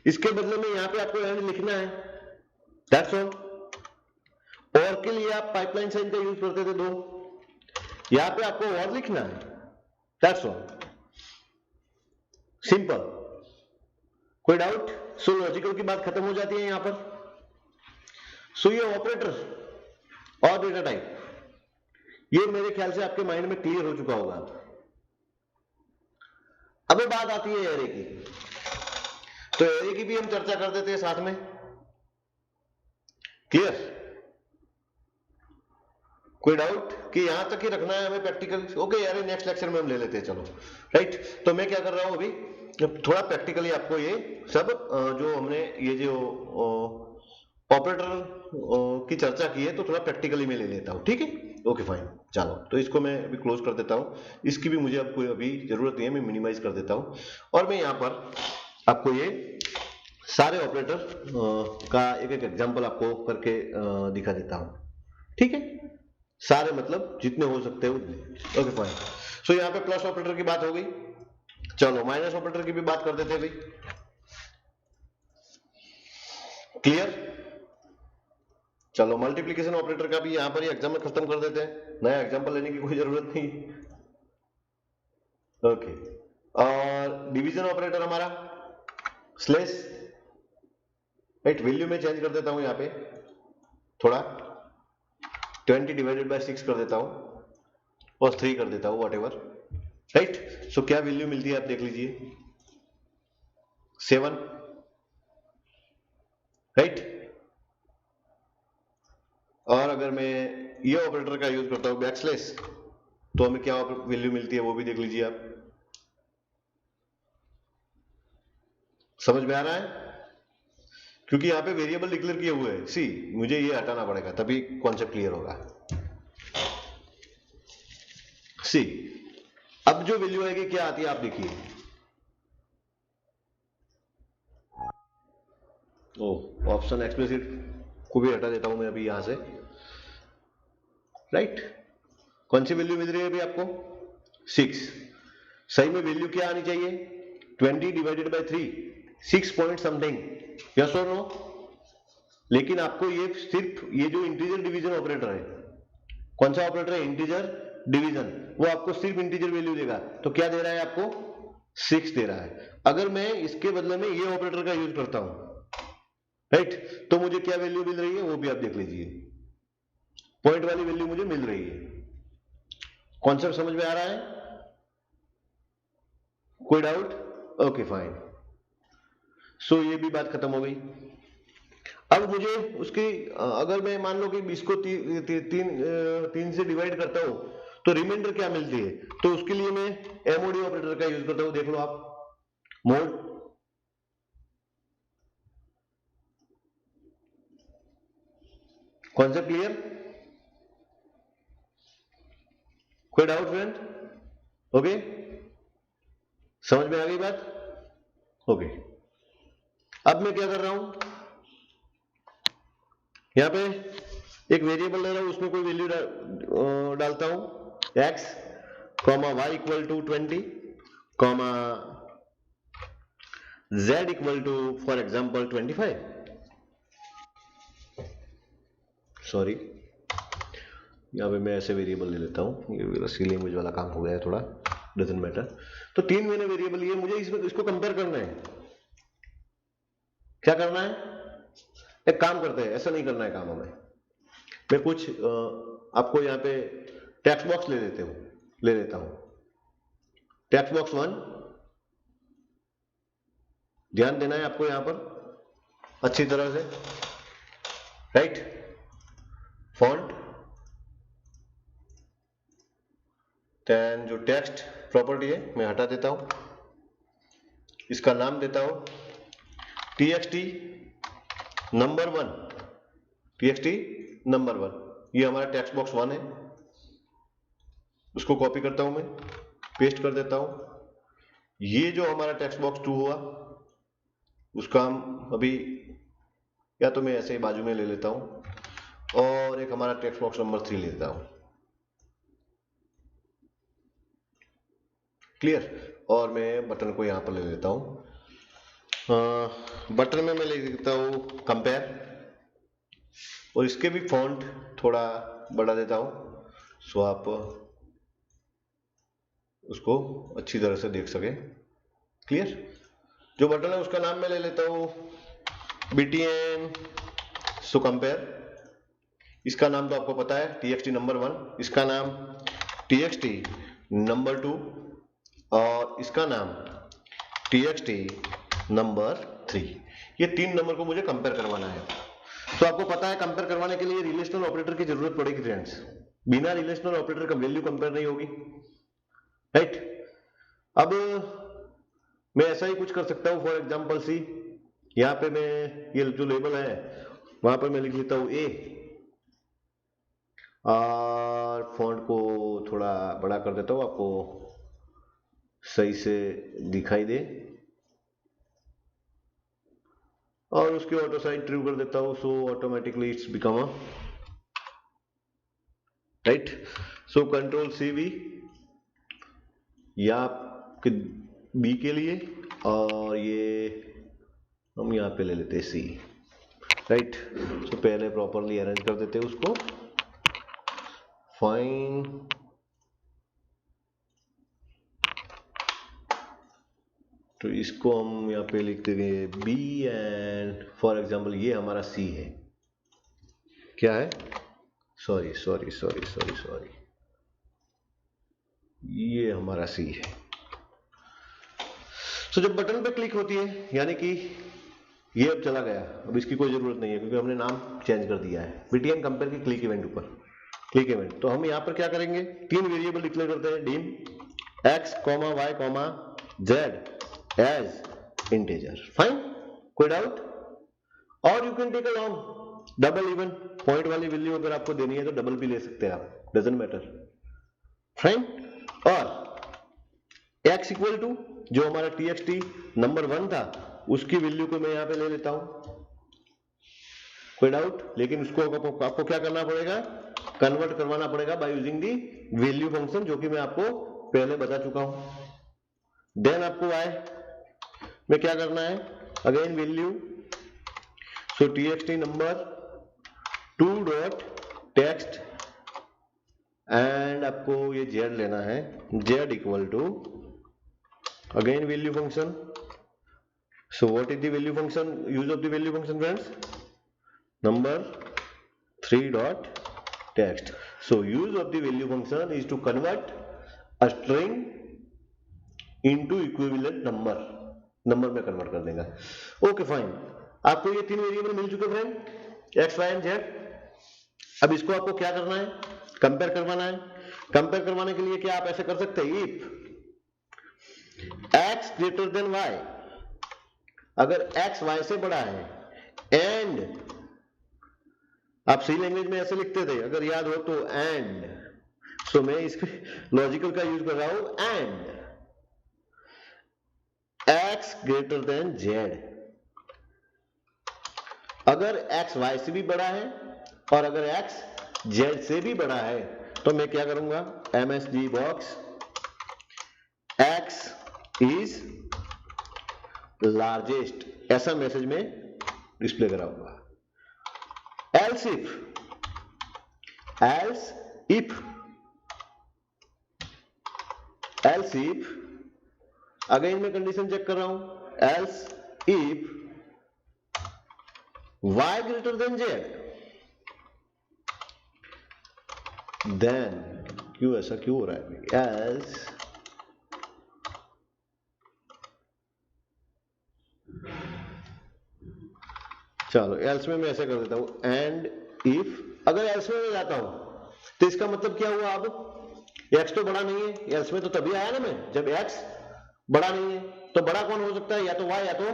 इसके बदले में यहां पे आपको एंड लिखना है, दैट्स ऑल। और के लिए आप पाइपलाइन साइन का यूज करते थे 2, यहां पे आपको और लिखना है, दैट्स ऑल, सिंपल। कोई डाउट? सो लॉजिकल की बात खत्म हो जाती है यहां पर। सो ये ऑपरेटर और डेटा टाइप, ये मेरे ख्याल से आपके माइंड में क्लियर हो चुका होगा। अब बात आती है एरे की, तो एरे की भी हम चर्चा कर देते हैं साथ में। क्लियर? कोई डाउट कि यहां तक ही रखना है हमें प्रैक्टिकल? ओके यार, नेक्स्ट लेक्चर में हम ले लेते हैं, चलो। राइट, तो मैं क्या कर रहा हूं अभी, थोड़ा प्रैक्टिकली आपको ये सब जो हमने ये जो ऑपरेटर की चर्चा की है, तो थोड़ा प्रैक्टिकली में ले लेता हूं, ठीक है? ओके फाइन, चलो, तो इसको मैं अभी क्लोज कर देता हूं। इसकी भी मुझे अब कोई अभी जरूरत नहीं है, मैं मिनिमाइज कर देता हूं। और मैं यहां पर आपको ये सारे ऑपरेटर का एक एक एग्जांपल आपको करके दिखा देता हूं, ठीक है? सारे मतलब जितने हो सकते हैं उतने। Okay fine. सो यहाँ पे प्लस ऑपरेटर की बात हो गई, चलो माइनस ऑपरेटर की भी बात कर देते हैं भाई। क्लियर? चलो मल्टीप्लिकेशन ऑपरेटर का भी यहां पर ही एग्जाम में खत्म कर देते हैं, नया एग्जांपल लेने की कोई जरूरत नहीं। ओके, और डिवीजन ऑपरेटर हमारा स्लेश, राइट, वैल्यू में चेंज कर देता हूं यहां पे थोड़ा, 20 डिवाइडेड बाय 6 कर देता हूं और 3 कर देता हूं, व्हाटएवर, राइट। सो क्या वैल्यू मिलती है आप देख लीजिए, 7, राइट। और अगर मैं ये ऑपरेटर का यूज करता हूं बैकस्लैश, तो हमें क्या वैल्यू मिलती है वो भी देख लीजिए आप। समझ में आ रहा है? क्योंकि यहां पे वेरिएबल डिक्लेयर किए हुए हैं, सी मुझे ये हटाना पड़ेगा तभी कॉन्सेप्ट क्लियर होगा। सी अब जो वैल्यू आएगी क्या आती है आप देखिए, ऑप्शन एक्सप्लिसिट को भी हटा देता हूं मैं अभी यहां से, राइट। कौन सी वैल्यू मिल रही है अभी आपको? 6। सही में वैल्यू क्या आनी चाहिए? 20 divided by 3, 6 point something, yes और नो? लेकिन आपको ये सिर्फ ये जो इंटीजर डिवीजन ऑपरेटर है, कौन सा ऑपरेटर है? इंटीजर डिवीजन, वो आपको सिर्फ इंटीजर वैल्यू देगा, तो क्या दे रहा है आपको? 6 दे रहा है। अगर मैं इसके बदले में ये ऑपरेटर का यूज करता हूं, राइट, तो मुझे क्या वैल्यू मिल रही है वो भी आप देख लीजिए, पॉइंट वाली वैल्यू मुझे मिल रही है। कॉन्सेप्ट समझ में आ रहा है? कोई डाउट? Okay fine. सो ये भी बात खत्म हो गई। अब मुझे उसकी अगर मैं मान लो कि इसको तीन से डिवाइड करता हूं, तो रिमाइंडर क्या मिलती है? तो उसके लिए मैं एमओडी ऑपरेटर का यूज करता हूं, देख लो आप, मोड। Concept clear? कोई डाउट फ्रेंड? ओके, समझ में आ गई बात? ओके, अब मैं क्या कर रहा हूं, यहां पे एक वेरिएबल ले रहा हूं, उसमें कोई वैल्यू डालता हूं, x comma y equal to 20 comma z equal to for example 25। Sorry, यहाँ पे मैं ऐसे वेरिएबल ले लेता हूँ, ये मेरा सी लैंग्वेज वाला काम हो गया है थोड़ा, डजंट मैटर। तो 3 मैंने वेरिएबल लिए, मुझे इसको कंपेयर करना है। क्या करना है? एक काम करते हैं, ऐसा नहीं करना है काम हमें, मैं कुछ आपको यहाँ पे टेक्स्ट बॉक्स ले लेता हूँ। टेक्स्ट बॉक्स 1, ध्यान देना है आपको यहाँ पर अच्छी तरह से, राइट। फॉन्ट, देन जो टेक्स्ट प्रॉपर्टी है मैं हटा देता हूं, इसका नाम देता हूं txt नंबर 1, txt नंबर 1। ये हमारा टेक्स्ट बॉक्स 1 है, उसको कॉपी करता हूं मैं, पेस्ट कर देता हूं। ये जो हमारा टेक्स्ट बॉक्स 2 हुआ, उसका हम अभी या तो मैं ऐसे ही बाजू में ले लेता हूं, और एक हमारा टेक्स्ट बॉक्स नंबर 3 लेता हूं। क्लियर? और मैं बटन को यहां पर ले लेता हूं, बटन में मैं ले लेता हूं कंपेयर, और इसके भी फॉन्ट थोड़ा बढ़ा देता हूं, सो आप उसको अच्छी तरह से देख सके। क्लियर? जो बटन है उसका नाम मैं ले लेता हूं BTN सो कंपेयर। इसका नाम तो आपको पता है TXT नंबर 1, इसका नाम TXT नंबर 2 और इसका नाम TXT नंबर 3। ये 3 नंबर को मुझे कंपेयर करवाना है। तो आपको पता है कंपेयर करवाने के लिए रिलेशनल ऑपरेटर की जरूरत पड़ेगी फ्रेंड्स, बिना रिलेशनल ऑपरेटर का वैल्यू कंपेयर नहीं होगी, राइट? अब मैं ऐसा ही कुछ कर सकता हूं, फॉर एग्जांपल सी, यहां पे मैं ये जो लेबल है वहां पर मैं लिख लेता हूं A और फॉन्ट को थोड़ा बड़ा कर देता हूं, आपको सही से दिखाई दे, और उसके ऑटो साइन ट्रू कर देता हूं, so automatically it's become a right. So control CV या आपके B के लिए, और ये हम यहाँ पे ले लेते हैं C, राइट। सो पहले प्रॉपरली अरेंज कर देते हैं उसको, फाइन। तो इसको हम यहाँ पे लिख देंगे B एंड फॉर एग्जांपल ये हमारा C है, क्या है, सॉरी, ये हमारा C है। तो जब बटन पे क्लिक होती है यानी कि ये अब चला गया, अब इसकी कोई जरूरत नहीं है क्योंकि हमने नाम चेंज कर दिया है BTN कंपेयर के क्लिक इवेंट ऊपर, क्लिक इवेंट। तो हम यहाँ पर क्या करेंगे, 3 वेरिएबल डिक्लेयर करते हैं, dim x, y, z as integer. Fine, कोई डाउट? और you can take a long double, even point वाली वैल्यू अगर आपको देनी है तो डबल भी ले सकते हैं आप, डजंट मैटर। फाइन, और x इक्वल टू जो हमारा TXT नंबर 1 था उसकी वैल्यू को मैं यहां पे ले लेता हूं, कोई डाउट? लेकिन उसको आपको क्या करना पड़ेगा, कन्वर्ट करवाना पड़ेगा by using the value function, जो कि मैं आपको पहले बता चुका हूं। देन आपको y में क्या करना है, again value, so TXT number 2 dot text, and आपको ये z लेना है, z equal to again value function. So what is the value function, use of the value function friends, number 3 dot text. So use of the value function is to convert a string into equivalent number, number में कन्वर्ट कर देगा। ओके फाइन, आपको ये 3 वेरिएबल मिल चुके friend, x, y and z। अब इसको आपको क्या करना है, कंपेयर करवाना है। कंपेयर करवाने के लिए क्या आप ऐसे कर सकते हैं, if x greater than y, अगर x y से बड़ा है, एंड आप सी लैंग्वेज में ऐसे लिखते थे अगर याद हो तो, एंड, सो मैं इस लॉजिकल का यूज कर रहा हूं, and x greater than z। अगर x y से भी बड़ा है और अगर x z से भी बड़ा है तो मैं क्या करूंगा, MSG box x is largest, ऐसा मैसेज में डिस्प्ले कराऊंगा। else if अगेन मैं कंडीशन चेक कर रहा हूं, else if y greater than z, then क्यों ऐसा क्यों हो रहा है, else चलो else में मैं ऐसा कर देता हूं, एंड इफ, अगर else में मैं जाता हूं तो इसका मतलब क्या हुआ, अब x तो बड़ा नहीं है, else में तो तभी आया ना मैं जब x बड़ा नहीं है, तो बड़ा कौन हो सकता है, या तो y या तो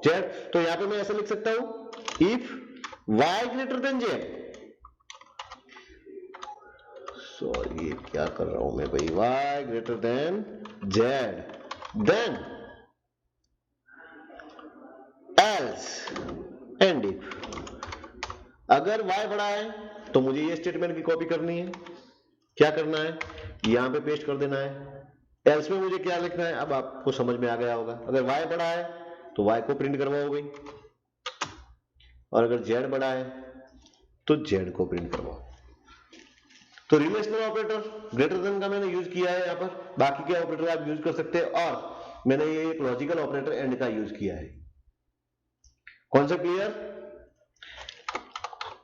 z। तो यहां पे मैं ऐसा लिख सकता हूं, if y greater than z, sorry क्या कर रहा हूं मैं भाई, y greater than z, then else end if, अगर y बड़ा है तो मुझे ये स्टेटमेंट की कॉपी करनी है, क्या करना है, यहां पे पेस्ट कर देना है। else में मुझे क्या लिखना है, अब आपको समझ में आ गया होगा, अगर y बड़ा है तो y को प्रिंट करवाओ भाई, और अगर z बड़ा है तो जेड को प्रिंट करवाओ। तो रिलेशनल ऑपरेटर ग्रेटर देन का मैंने यूज किया है यहाँ पर, बाकी के ऑपरेटर आप यूज कर सकते हैं, और मैंने ये एक लॉजिकल ऑपरेटर एंड का यूज किया है। Concept clear?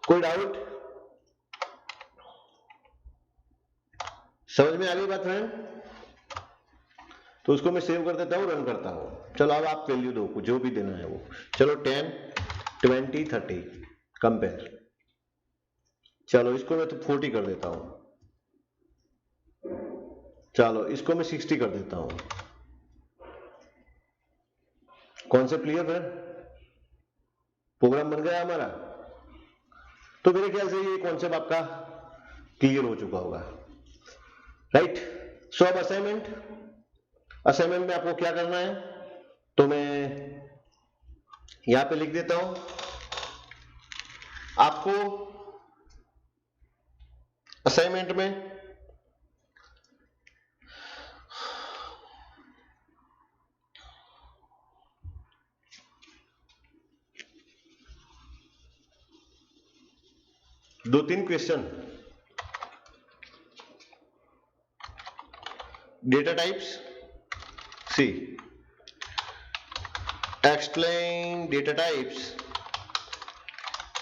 कोई डाउट? समझ में आ गई बात फ्रेंड? तो उसको मैं सेव कर देता हूं, रन करता हूं। चलो अब आप वैल्यू दो, जो भी देना है वो। चलो 10, 20, 30 कंपेयर। चलो इसको मैं तो 40 कर देता हूं। चलो इसको मैं 60 कर देता हूं। Concept clear friend? प्रोग्राम बन गया हमारा। तो मेरे ख्याल से ये कॉन्सेप्ट आपका क्लियर हो चुका होगा, राइट? सो अब असाइनमेंट में आपको क्या करना है, तो मैं यहां पे लिख देता हूं। आपको असाइनमेंट में दो तीन question, data types, see explain data types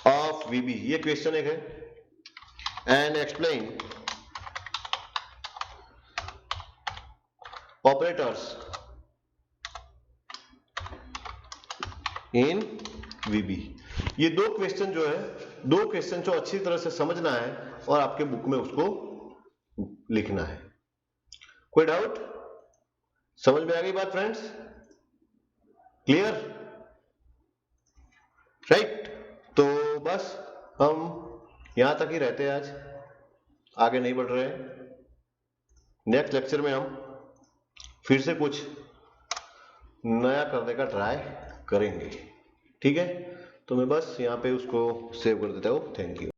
of VB, ये क्वेश्चन एक है, and explain operators in VB. ये दो क्वेश्चन जो है, दो क्वेश्चन जो अच्छी तरह से समझना है और आपके बुक में उसको लिखना है। कोई डाउट? समझ में आ गई बात फ्रेंड्स? क्लियर? राइट? तो बस हम यहां तक ही रहते हैं आज, आगे नहीं बढ़ रहे हैं। नेक्स्ट लेक्चर में हम फिर से कुछ नया करने का ट्राई करेंगे, ठीक है? तो मैं बस यहाँ पे उसको सेव कर देता हूँ। Thank you.